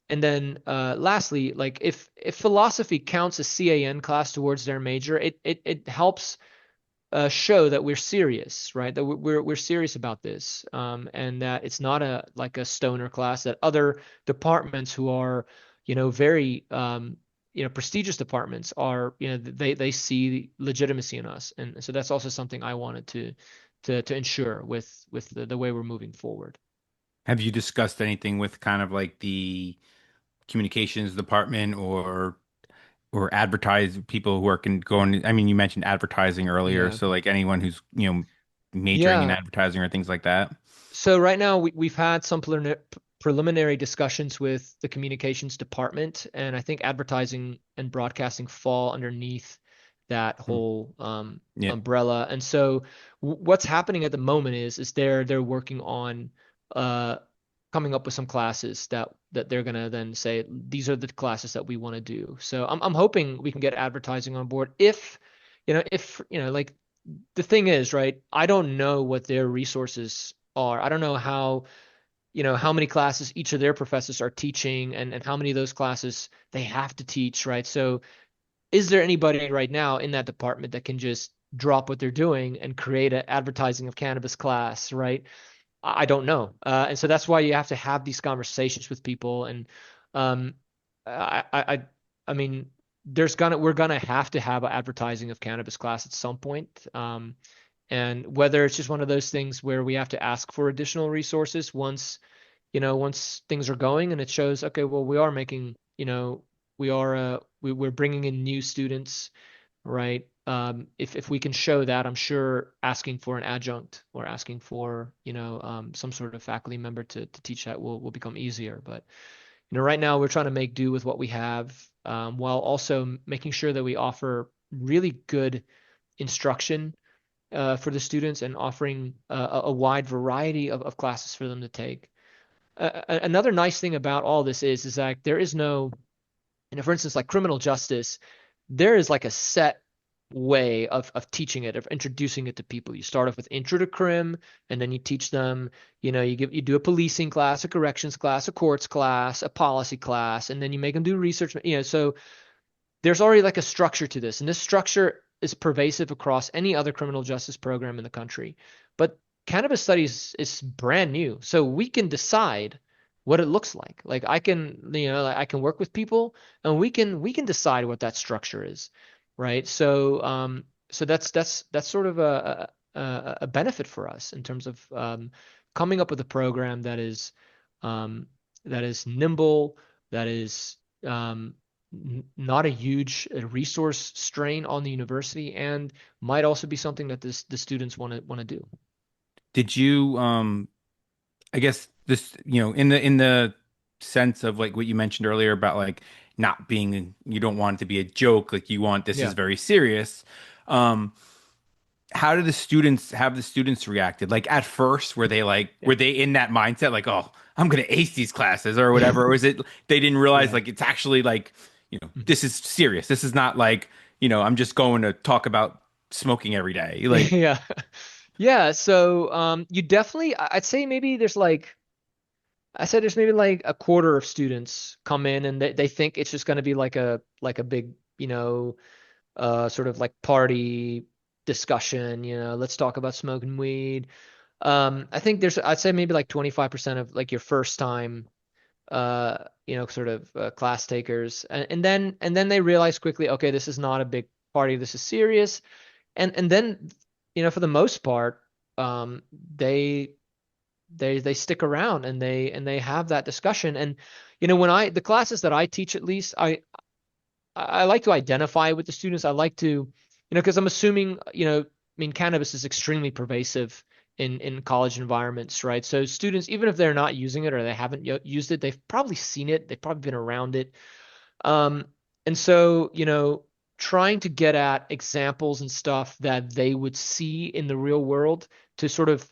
Lastly, like if philosophy counts a CAN class towards their major, it helps show that we're serious, right? That we're serious about this, and that it's not a like a stoner class. That other departments who are, very prestigious departments are, they see legitimacy in us, and so that's also something I wanted to ensure with the way we're moving forward. Have you discussed anything with kind of like the communications department or advertise people who are going? I mean, you mentioned advertising earlier, Yeah. so like anyone who's, majoring in Yeah. advertising or things like that. So right now we've had some preliminary discussions with the communications department, and I think advertising and broadcasting fall underneath that Hmm. whole Yeah. umbrella. And so what's happening at the moment is they're working on uh, coming up with some classes that they're gonna then say these are the classes that we want to do. So I'm hoping we can get advertising on board if like the thing is, right, I don't know what their resources are. I don't know how many classes each of their professors are teaching and how many of those classes they have to teach, right? So is there anybody right now in that department that can just drop what they're doing and create an advertising of cannabis class, right? I don't know. And so that's why you have to have these conversations with people. And um, I mean, we're gonna have to have an advertising of cannabis class at some point. And whether it's just one of those things where we have to ask for additional resources once things are going and it shows, okay, well, we are making, we're bringing in new students, right? If we can show that, I'm sure asking for an adjunct or asking for, some sort of faculty member to teach that will become easier. But, right now we're trying to make do with what we have, while also making sure that we offer really good instruction for the students and offering a wide variety of classes for them to take. Another nice thing about all this is that there is no, for instance, like criminal justice, there is like a set way of teaching it, of introducing it to people. You start off with intro to crim, and then you teach them, you do a policing class, a corrections class, a courts class, a policy class, and then you make them do research. So there's already like a structure to this, and this structure is pervasive across any other criminal justice program in the country. But cannabis studies is brand new, so we can decide what it looks like. Like I can work with people, and we can decide what that structure is, right? So that's sort of a benefit for us in terms of coming up with a program that is nimble, that is not a huge resource strain on the university, and might also be something that the students want to do. Did you I guess this, in the sense of like what you mentioned earlier about like not being, you don't want it to be a joke, like you want this is Yeah. very serious. Um, how did the students reacted? Like at first, Yeah. were they in that mindset like, oh, I'm gonna ace these classes or whatever? Or was it they didn't realize Yeah. like it's actually like, Mhm. this is serious. This is not like, I'm just going to talk about smoking every day. Like, Yeah. Yeah. So you definitely, I'd say maybe there's maybe like a quarter of students come in and they think it's just going to be like a big, sort of like party discussion, let's talk about smoking weed. I think I'd say maybe like 25% of like your first time, sort of class takers. And then they realize quickly, okay, this is not a big party. This is serious. And then, for the most part, um, they they stick around and they have that discussion. And when the classes that I teach, at least I like to identify with the students. I like to, because I'm assuming, I mean, cannabis is extremely pervasive in college environments, right? So students, even if they're not using it or they haven't used it, they've probably seen it, they've probably been around it. Um, and so, trying to get at examples and stuff that they would see in the real world to sort of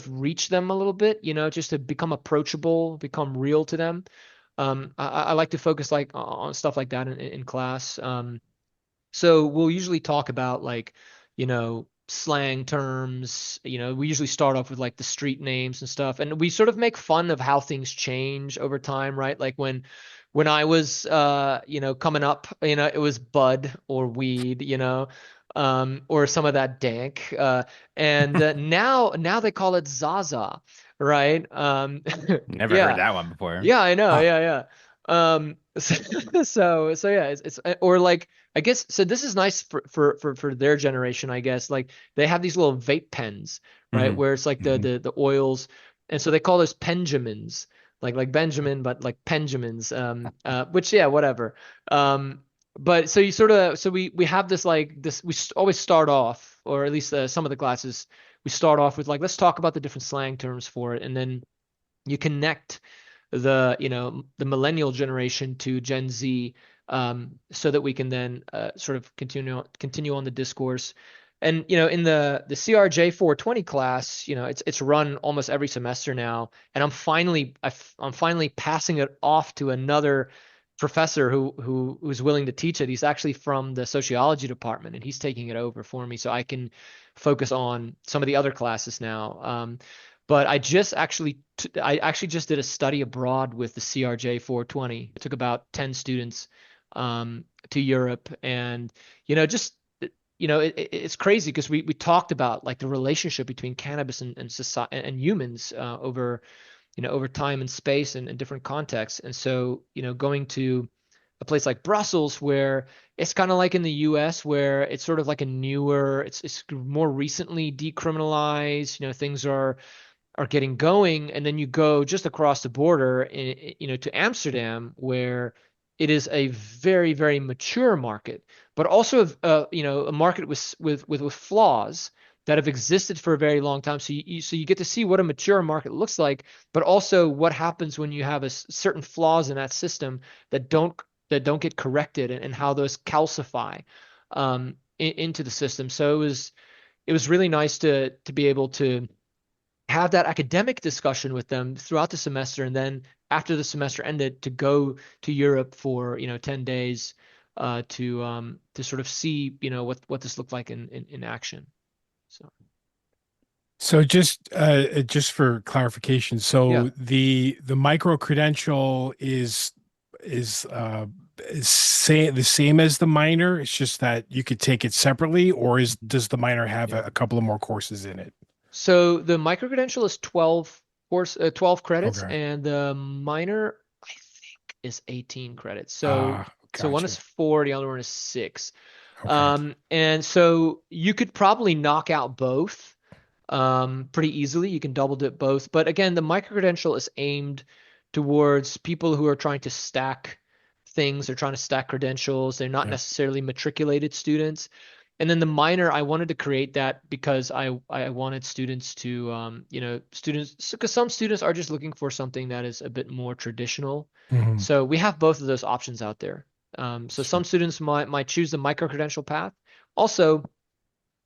reach them a little bit, just to become approachable, become real to them. I like to focus like on stuff like that in class. So we'll usually talk about like, slang terms. We usually start off with like the street names and stuff, and we sort of make fun of how things change over time, right? Like when I was coming up, it was bud or weed, or some of that dank. And now they call it Zaza, right? Never heard Yeah. that one before. Yeah, I know. Huh. Yeah, yeah. So yeah, it's or like I guess so. This is nice for their generation, I guess. Like they have these little vape pens, right? Mhm. Where it's like Mhm. the oils, and so they call those Penjamins, like Benjamin, but like Penjamins. Which yeah, whatever. But so you sort of so we have this like this. Always start off, or at least some of the classes, we start off with like let's talk about the different slang terms for it, and then you connect the millennial generation to Gen Z, so that we can then sort of continue on the discourse. And in the CRJ 420 class, it's run almost every semester now, and I'm finally passing it off to another professor who's willing to teach it. He's actually from the sociology department, and he's taking it over for me, so I can focus on some of the other classes now. But I actually just did a study abroad with the CRJ 420. It took about 10 students to Europe, and just it's crazy because we talked about like the relationship between cannabis and society and humans over time and space and different contexts. And so going to a place like Brussels where it's kind of like in the US where it's sort of like a newer, it's more recently decriminalized, things are getting going, and then you go just across the border to Amsterdam where it is a very, very mature market, but also a market with flaws that have existed for a very long time. So you get to see what a mature market looks like, but also what happens when you have certain flaws in that system that don't get corrected, and how those calcify into the system. So it was really nice to be able to have that academic discussion with them throughout the semester, and then after the semester ended, to go to Europe for 10 days to sort of see what this looked like in action. So So just for clarification, yeah. so the micro credential is say the same as the minor. It's just that you could take it separately, or does the minor have Yeah. a couple of more courses in it? So the micro-credential is 12 credits, Okay. and the minor, I think, is 18 credits. So one is Gotcha. 4, the other one is 6. Okay. And so you could probably knock out both pretty easily. You can double dip both. But again, the micro-credential is aimed towards people who are trying to stack things. They're trying to stack credentials. They're not Yeah. necessarily matriculated students. And then the minor, I wanted to create that because I wanted students to students, because some students are just looking for something that is a bit more traditional. Mhm. So we have both of those options out there. So some Sure. students might choose the micro credential path. Also,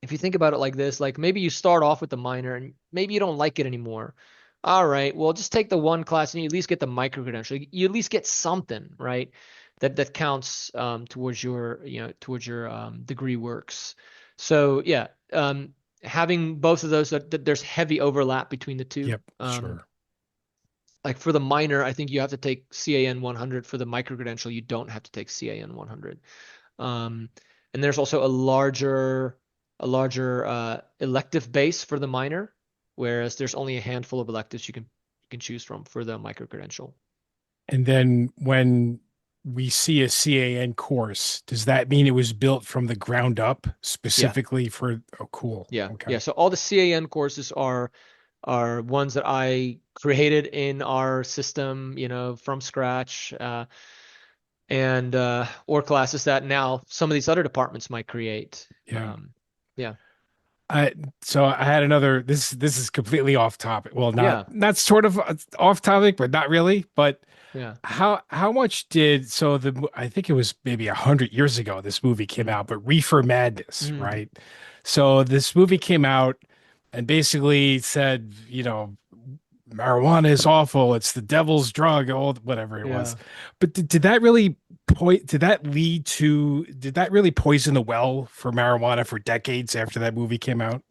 if you think about it like this, like maybe you start off with the minor and maybe you don't like it anymore. All right, well, just take the one class and you at least get the micro credential. You at least get something, right? That counts towards your degree works. So yeah, having both of those, that there's heavy overlap between the two. Yep. Sure. Like for the minor, I think you have to take CAN 100. For the micro credential, you don't have to take CAN 100. And there's also a larger elective base for the minor, whereas there's only a handful of electives you can choose from for the micro credential. And then when we see a CAN course, does that mean it was built from the ground up Yeah, specifically for? Oh, cool. yeah, Okay. yeah. So all the CAN courses are ones that I created in our system, from scratch, and or classes that now some of these other departments might create. Yeah. Yeah, I so I had another this is completely off topic. Well, yeah, not sort of off topic, but not really. But yeah. how much did I think it was maybe 100 years ago this movie came Mm, out, but Reefer Madness, mm, right? So this movie came out and basically said, marijuana is awful. It's the devil's drug, all whatever it was. Yeah. But did that really did that lead to, did that really poison the well for marijuana for decades after that movie came out?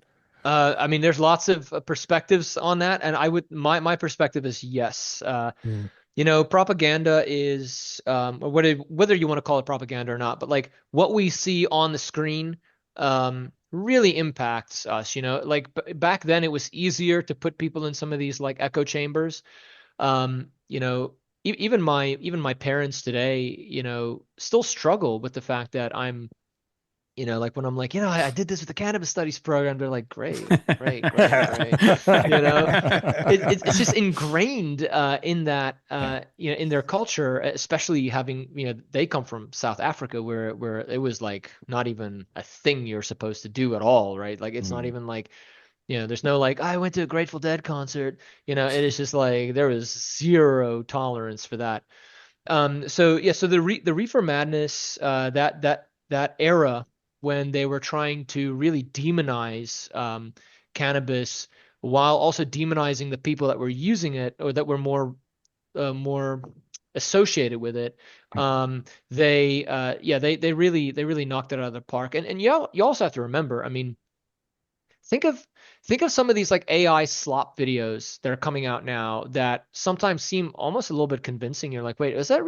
I mean, there's lots of perspectives on that, and my perspective is yes. Mm. Propaganda is, or whether you want to call it propaganda or not, but like what we see on the screen, really impacts us. Like back then, it was easier to put people in some of these like echo chambers. Even my parents today, still struggle with the fact that I'm, like when I'm like, I did this with the cannabis studies program, they're like, great, great, great, great. It's just ingrained in that, in their culture, especially having, they come from South Africa where it was like not even a thing you're supposed to do at all, right? Like it's not even like, there's no like, I went to a Grateful Dead concert, it is just like there was zero tolerance for that. So yeah, so the reefer madness, that era when they were trying to really demonize cannabis while also demonizing the people that were using it or that were more associated with it. They really knocked it out of the park. And you also have to remember, I mean, think of some of these like AI slop videos that are coming out now that sometimes seem almost a little bit convincing. You're like, wait, did that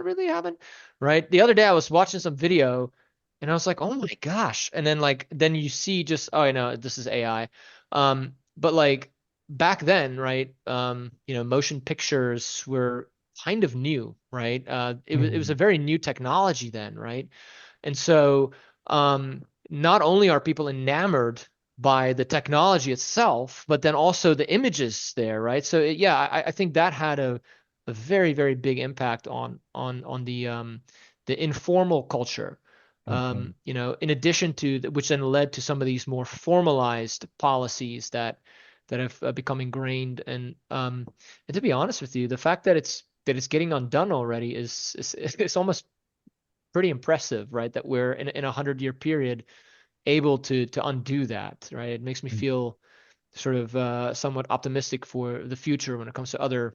really happen? Right? The other day I was watching some video and I was like, oh my gosh. And then you see just, oh, I know this is AI. But like back then, right? Motion pictures were kind of new, right? It was a very new technology then, right? And so, not only are people enamored by the technology itself, but then also the images there, right? So yeah, I think that had a very, very big impact on the informal culture. In addition to which then led to some of these more formalized policies that have become ingrained. And to be honest with you, the fact that it's getting undone already is almost pretty impressive, right? That we're in a 100-year period able to undo that, right? It makes me feel sort of somewhat optimistic for the future when it comes to other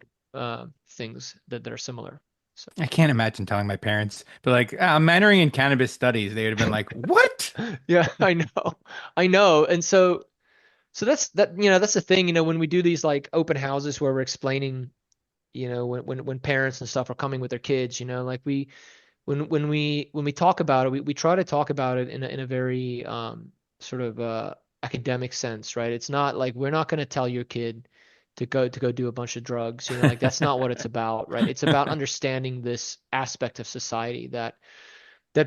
things that are similar. So. I can't imagine telling my parents, but like, I'm minoring in cannabis studies. They would have been like, "What?" Yeah, I know, and so that's the thing. When we do these like open houses where we're explaining, when parents and stuff are coming with their kids, like when we talk about it, we try to talk about it in a very sort of academic sense, right? It's not like we're not going to tell your kid to go do a bunch of drugs, like that's not what it's about, right? It's about understanding this aspect of society that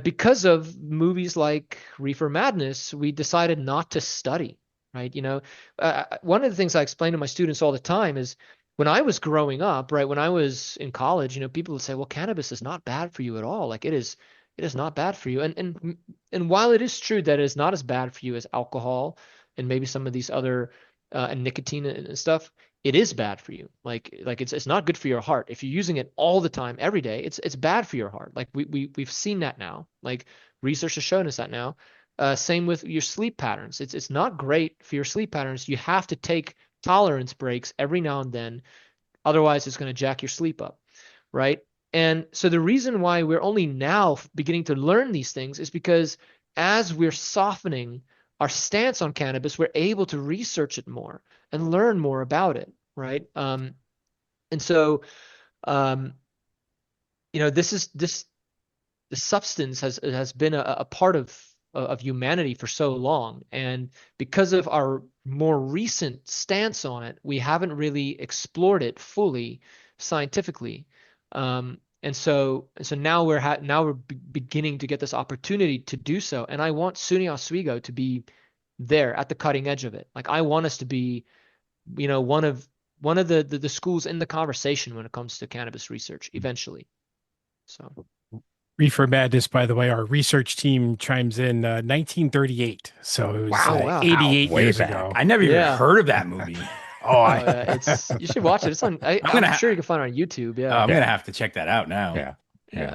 because of movies like Reefer Madness, we decided not to study, right? One of the things I explain to my students all the time is when I was growing up, right, when I was in college, people would say, well, cannabis is not bad for you at all. Like it is not bad for you. And while it is true that it is not as bad for you as alcohol and maybe some of these other and nicotine and stuff, it is bad for you. Like it's not good for your heart. If you're using it all the time, every day, it's bad for your heart. Like we've seen that now. Like research has shown us that now. Same with your sleep patterns. It's not great for your sleep patterns. You have to take tolerance breaks every now and then. Otherwise, it's going to jack your sleep up, right? And so the reason why we're only now beginning to learn these things is because as we're softening our stance on cannabis, we're able to research it more and learn more about it, right? And so, this the substance has been a part of humanity for so long, and because of our more recent stance on it, we haven't really explored it fully scientifically. And so now we're beginning to get this opportunity to do so, and I want SUNY Oswego to be there at the cutting edge of it. Like I want us to be, one of the schools in the conversation when it comes to cannabis research eventually. So. Reefer Madness, by the way, our research team chimes in 1938. So it was Wow. 88 Way years back. ago. I never even heard of that movie. You should watch it. It's on. I'm sure you can find it on YouTube. Yeah. I'm gonna have to check that out now. Yeah.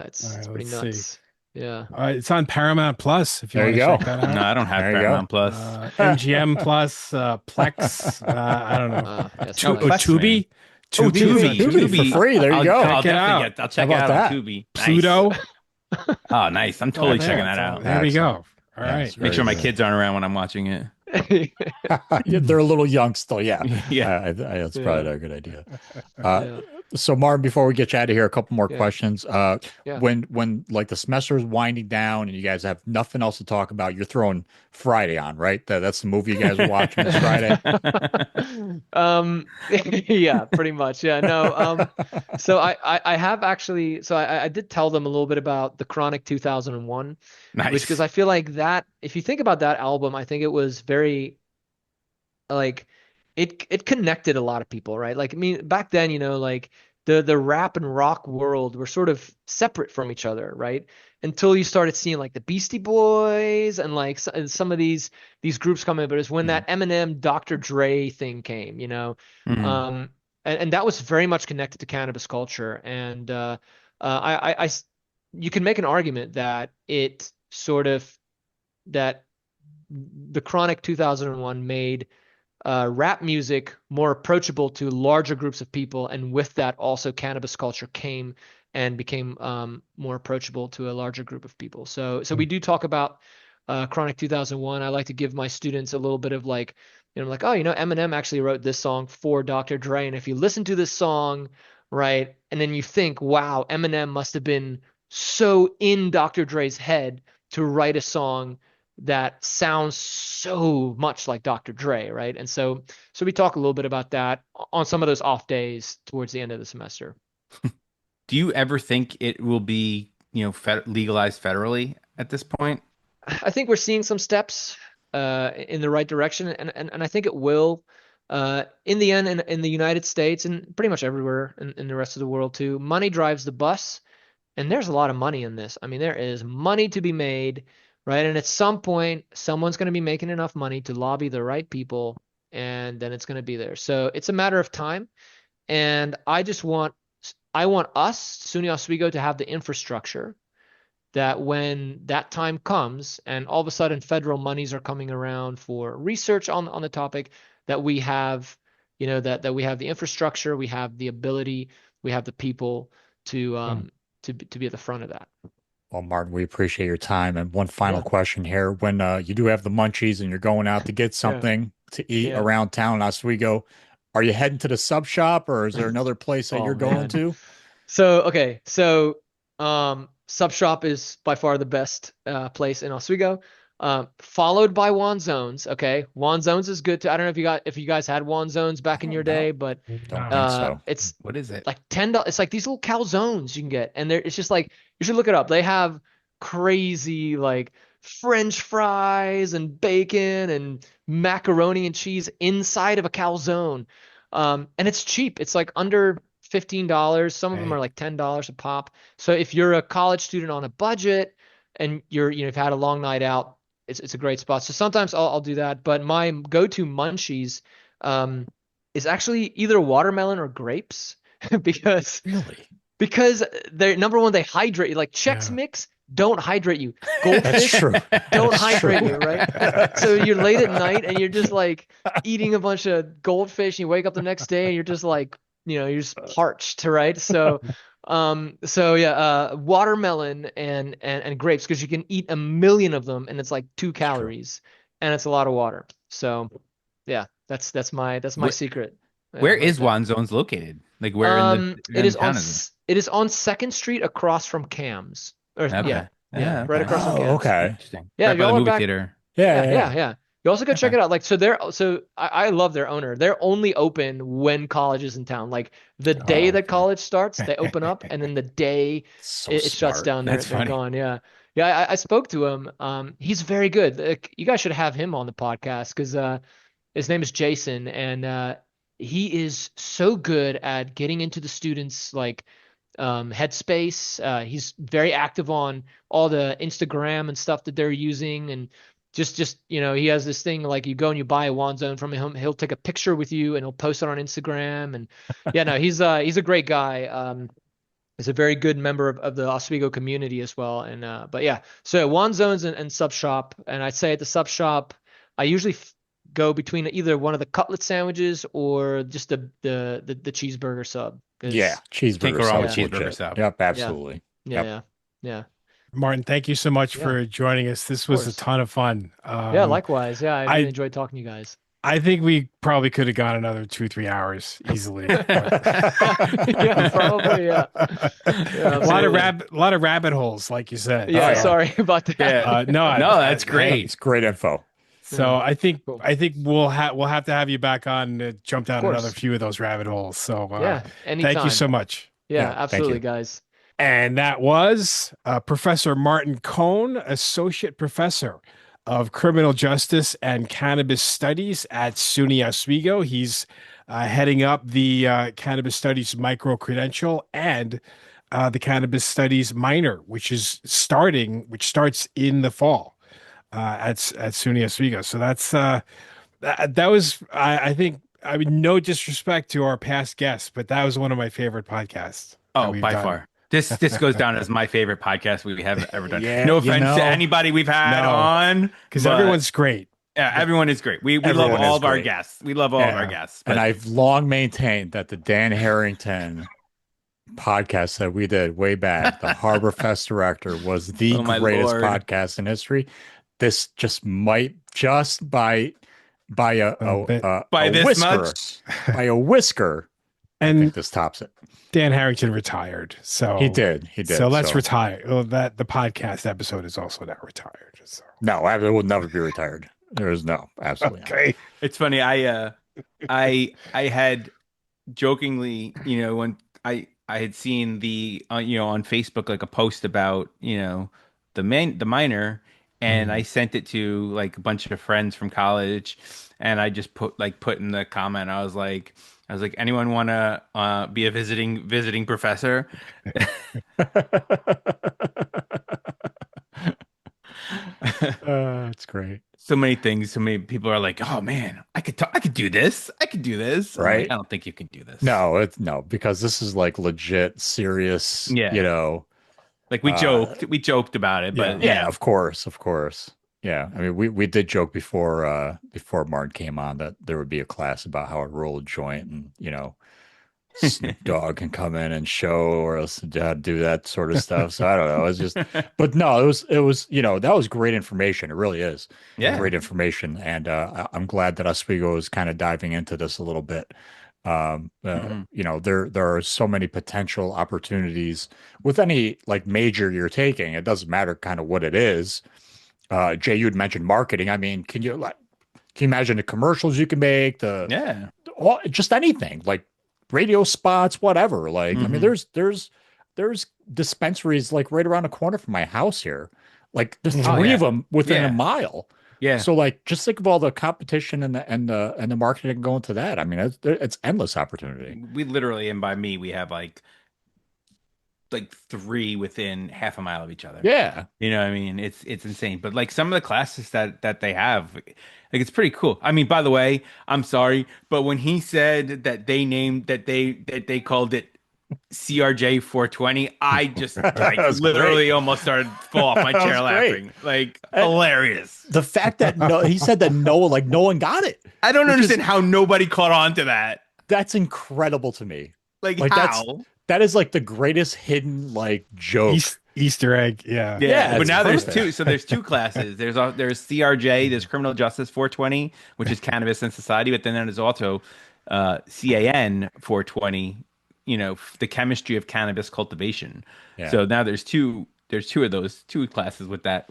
It's All right, pretty let's see. nuts. Yeah. It's on Paramount Plus if you There want you to go. check that No, out. I don't have There you go. Paramount Plus. MGM Plus, Plex. I don't know. Yeah, something Oh, like Plex, man. Tubi. Oh, Tubi. It's on Tubi for free. There you go. I'll Check it definitely out. I'll How check it about out on that? Tubi. Nice. Pluto. Oh, nice. I'm It's all totally there. checking It's that all- out. There we Excellent. go. All Yeah, right. it's Make sure my very kids aren't around when I'm watching it. Yeah, they're a little young still. Yeah, Yeah. that's Yeah. probably a good idea. Uh, Yeah. so Martin, before we get you out of here, a couple more Yeah. questions. Yeah. When like the semester is winding down and you guys have nothing else to talk about, you're throwing Friday on, right? That's the movie you guys are watching this Friday. Yeah, pretty much. Yeah, no. So I have actually, so I did tell them a little bit about the Chronic 2001, which, because Nice. I feel like that, if you think about that album, I think it was very, like, it connected a lot of people, right? Like, I mean, back then, like the rap and rock world were sort of separate from each other, right? Until you started seeing like the Beastie Boys and like and some of these groups come in. But it's when Mhm. that Eminem, Dr. Dre thing came, Mhm. and that was very much connected to cannabis culture. And you can make an argument that it sort of that the Chronic 2001 made rap music more approachable to larger groups of people, and with that, also cannabis culture came and became more approachable to a larger group of people. So we do talk about Chronic 2001. I like to give my students a little bit of like, like, oh, Eminem actually wrote this song for Dr. Dre, and if you listen to this song, right, and then you think, wow, Eminem must have been so in Dr. Dre's head to write a song that sounds so much like Dr. Dre, right? And so we talk a little bit about that on some of those off days towards the end of the semester. Do you ever think it will be, legalized federally at this point? I think we're seeing some steps in the right direction, and I think it will. In the end, in the United States and pretty much everywhere in the rest of the world too, money drives the bus, and there's a lot of money in this. I mean, there is money to be made, right? And at some point, someone's going to be making enough money to lobby the right people, and then it's going to be there. So it's a matter of time. And I want us, SUNY Oswego, to have the infrastructure that when that time comes and all of a sudden federal monies are coming around for research on the topic, that we have, that we have the infrastructure, we have the ability, we have the people to be at the front of that. Well, Martin, we appreciate your time. And one final Yeah. question here. When you do have the munchies and you're going out to get something to eat Yeah. around town in Oswego, are you heading to the sub shop or is there another place that Oh, you're going man. to? So Sub Shop is by far the best place in Oswego. Followed by Juan Zones. Okay, Juan Zones is good too. I don't know if you guys had Juan Zones back in Oh, your no. day, but Don't think so. it's What is it? like $10. It's like these little calzones you can get, and it's just like, you should look it up. They have crazy like French fries and bacon and macaroni and cheese inside of a calzone, and it's cheap. It's like under $15. Some of them are like $10 a pop. So if you're a college student on a budget and you've had a long night out, it's a great spot. So sometimes I'll do that, but my go-to munchies is actually either watermelon or grapes because Really? they're, number one, they hydrate you. Like Chex Yeah. Mix don't hydrate you. That's Goldfish true. don't That's hydrate true. you, right? So you're late at night and you're just like eating a bunch of goldfish, and you wake up the next day and you're just like, you're just parched, right? So yeah, watermelon and grapes, because you can eat a million of them and it's like 2 calories and it's a lot of water. So yeah, that's my secret. Where Like is that. Juan Zones located? Like where It is on town is it? it is on Second Street across from Cam's. Or Okay. yeah, Yeah, right okay. across from Oh, Cam's. okay. Interesting. Yeah, Right by the y'all are movie back- theater. Yeah. You also go check Okay. it out. Like, so I love their owner. They're only open when college is in town. Like the day that okay. college starts, they open up, and then the day So it shuts smart. down, That's they're funny. gone. Yeah. I spoke to him. He's very good. Like, you guys should have him on the podcast because his name is Jason, and he is so good at getting into the students' like headspace. He's very active on all the Instagram and stuff that they're using, and just he has this thing like, you go and you buy a wand zone from him, he'll take a picture with you and he'll post it on Instagram. And yeah, no, he's a great guy. is a very good member of the Oswego community as well. And but yeah, so Juan Zones and Sub Shop, and I'd say at the Sub Shop, I usually go between either one of the cutlet sandwiches or just the cheeseburger sub. Yeah, Can't cheeseburger go wrong sub with is cheeseburger legit. sub. Yep, absolutely. Yeah, Yep. yeah. Martin, thank you so much Yeah. for joining us. This was a course. ton of fun. Yeah, likewise. Yeah, I I- really enjoyed talking to you guys. I think we probably could have gone another 2-3 hours easily. Yeah, probably. Yeah. A lot of rabbit holes, like you said. Yeah, yeah. sorry about that. Yeah. No, No, that's great. It's great info. So I think Cool. we'll have to have you back on to jump down course. another few of those rabbit holes. So Yeah, anytime. thank you so much. Yeah, Yeah, thank absolutely, you. guys. And that was Professor Martin Koen, Associate Professor of Criminal Justice and Cannabis Studies at SUNY Oswego. He's heading up the Cannabis Studies microcredential and the Cannabis Studies minor, which starts in the fall at SUNY Oswego. So that was I think, I mean, no disrespect to our past guests, but that was one of my favorite podcasts. Oh, by far. This goes down as my favorite podcast we have ever done. Yeah, No you offense to know. anybody we've had No. on, Because but- everyone's great. yeah, everyone is great. We love Everyone all is of our great. guests. We love all of our Yeah. guests. And but- I've long maintained that the Dan Harrington podcast that we did way back, the Harbor Fest director, was the Oh, my greatest Lord. podcast in history. This just might just by A bit. By a this whisker, much? by a whisker, I think And this tops it. Dan Harrington retired. So He did. So let's retire. Well, the podcast episode is also now retired. So. No, I will never be retired. There is no, absolutely not. Okay. It's funny. I had jokingly, when I had seen the on Facebook, like a post about the minor, and I sent it to like a bunch of friends from college, and I just put in the comment, I was like, anyone want to be a visiting professor? It's great. So many things. So many people are like, "Oh man, I could do this. I could do this." I'm Right. like, I don't think you can do this. No, because this is like legit, serious. Yeah. Like we joked about it, but yeah, of course. Yeah, I mean, we did joke before Martin came on that there would be a class about how to roll a joint, and Snoop Dogg can come in and show, or else how to do that sort of stuff. So I don't know. It's just, but no, it was that was great information. It really is. Yeah. Great information, and I'm glad that Oswego is kind of diving into this a little bit. There are so many potential opportunities with any like major you're taking. It doesn't matter kind of what it is. Jay, you had mentioned marketing. I mean, can you imagine the commercials you can make? Just anything like radio spots, whatever. Like, I mean, there's dispensaries like right around the corner from my house here. Like there's three of them within a mile. Yeah. So like, just think of all the competition and the marketing that can go into that. I mean, it's endless opportunity. We literally, and by me, we have like three within half a mile of each other. Yeah. You know what I mean? It's insane. But like some of the classes that they have, like it's pretty cool. I mean, by the way, I'm sorry, but when he said that they called it CRJ 420, I just literally almost started fall off my chair laughing. Like hilarious. The fact that he said that no one got it. I don't understand how nobody caught on to that. That's incredible to me. Like how? That is like the greatest hidden like joke. Easter egg. Yeah. But now there's two. So there's two classes. There's CRJ, there's Criminal Justice 420, which is Cannabis and Society, but then there's also CAN 420, the chemistry of cannabis cultivation. Yeah. So now there's two of those two classes with that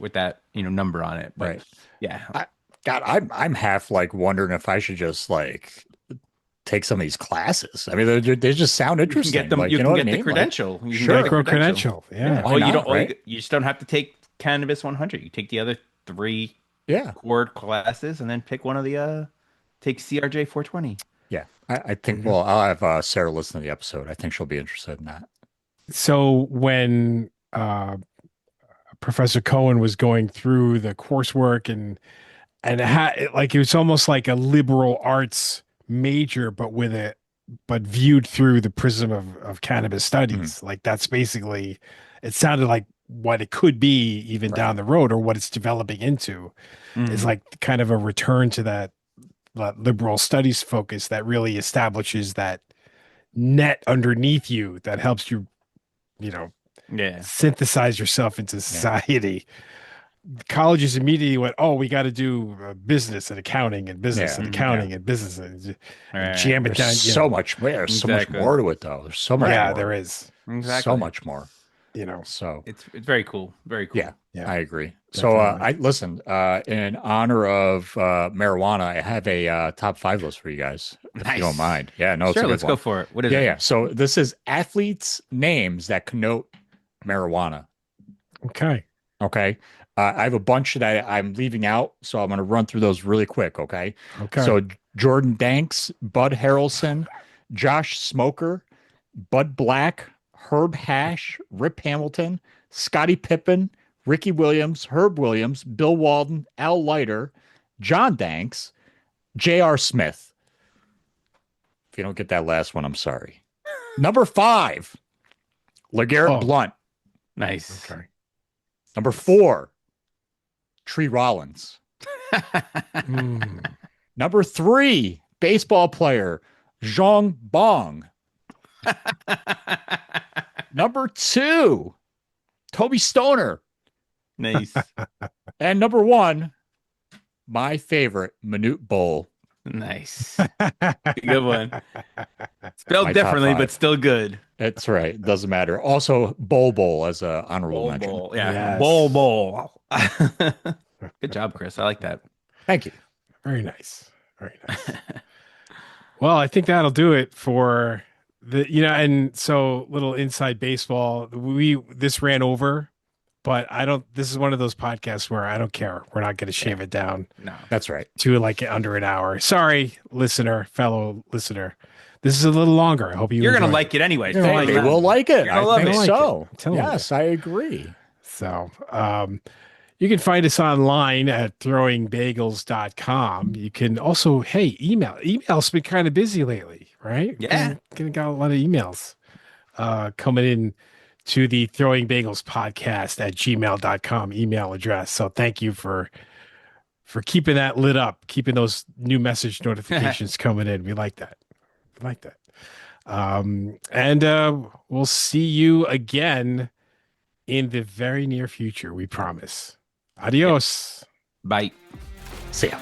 number on it. But, right. Yeah. I'm half like wondering if I should just like take some of these classes. I mean, they just sound interesting. You can get them. Like, you can get the credential. You sure. Microcredential. Yeah. Well, you don't. You just don't have to take Cannabis 100. You take the other three. Core classes, and then pick one of the. Take CRJ 420. Yeah, I think. Well, I'll have Sarah listen to the episode. I think she'll be interested in that. So when Professor Koen was going through the coursework and it was almost like a liberal arts major, but with but viewed through the prism of cannabis studies. Like that's basically, it sounded like what it could be even down the road, or what it's developing into, is like kind of a return to that liberal studies focus that really establishes that net underneath you that helps you, synthesize yourself into society. Colleges immediately went, oh, we got to do business and accounting and business and accounting and business and jam it down. So much more. There's so much more to it, though. There's so much more. Yeah, there is. Exactly. So much more. So it's very cool. Very cool. Yeah, I agree. Definitely. So I listen, in honor of marijuana, I have a top 5 list for you guys. If you don't mind. Yeah, no, sure, it's a let's good go one. for it. What is it? Yeah. So this is athletes' names that connote marijuana. Okay. I have a bunch that I'm leaving out, so I'm going to run through those really quick. Okay. So Jordan Danks, Bud Harrelson, Josh Smoker, Bud Black, Herb Hash, Rip Hamilton, Scottie Pippen, Ricky Williams, Herb Williams, Bill Walton, Al Leiter, John Danks, J.R. Smith. If you don't get that last one, I'm sorry. Number 5, LeGarrette Blunt. Nice. Okay. Number 4, Tree Rollins. Number 3, baseball player, Zhong Bong. Number 2, Toby Stoner. Nice. And number 1, my favorite, Manute Bol. Nice. Good one. Spelled My differently, top 5. but still good. That's right. It doesn't matter. Also, Bol as a honorable mention. Bowl. Yeah. Yes. Bowl. Good job, Chris. I like that. Thank you. Very nice. Very nice. Well, I think that'll do it for and so little inside baseball. This ran over, but this is one of those podcasts where I don't care. We're not going to shave it down. No. That's right. To like under an hour. Sorry, fellow listener. This is a little longer. I hope you're going to like it anyway. You're gonna like They will like it. I think it. so. I'm telling Yes, I agree. So, you can find us online at throwingbagels.com. You can also, email. Email's been kind of busy lately, right? Yeah. Got a lot of emails coming in to the Throwing Bagels Podcast at gmail.com email address. So thank you for keeping that lit up, keeping those new message notifications coming in. We like that. And we'll see you again in the very near future, we promise. Adios. Bye. See ya.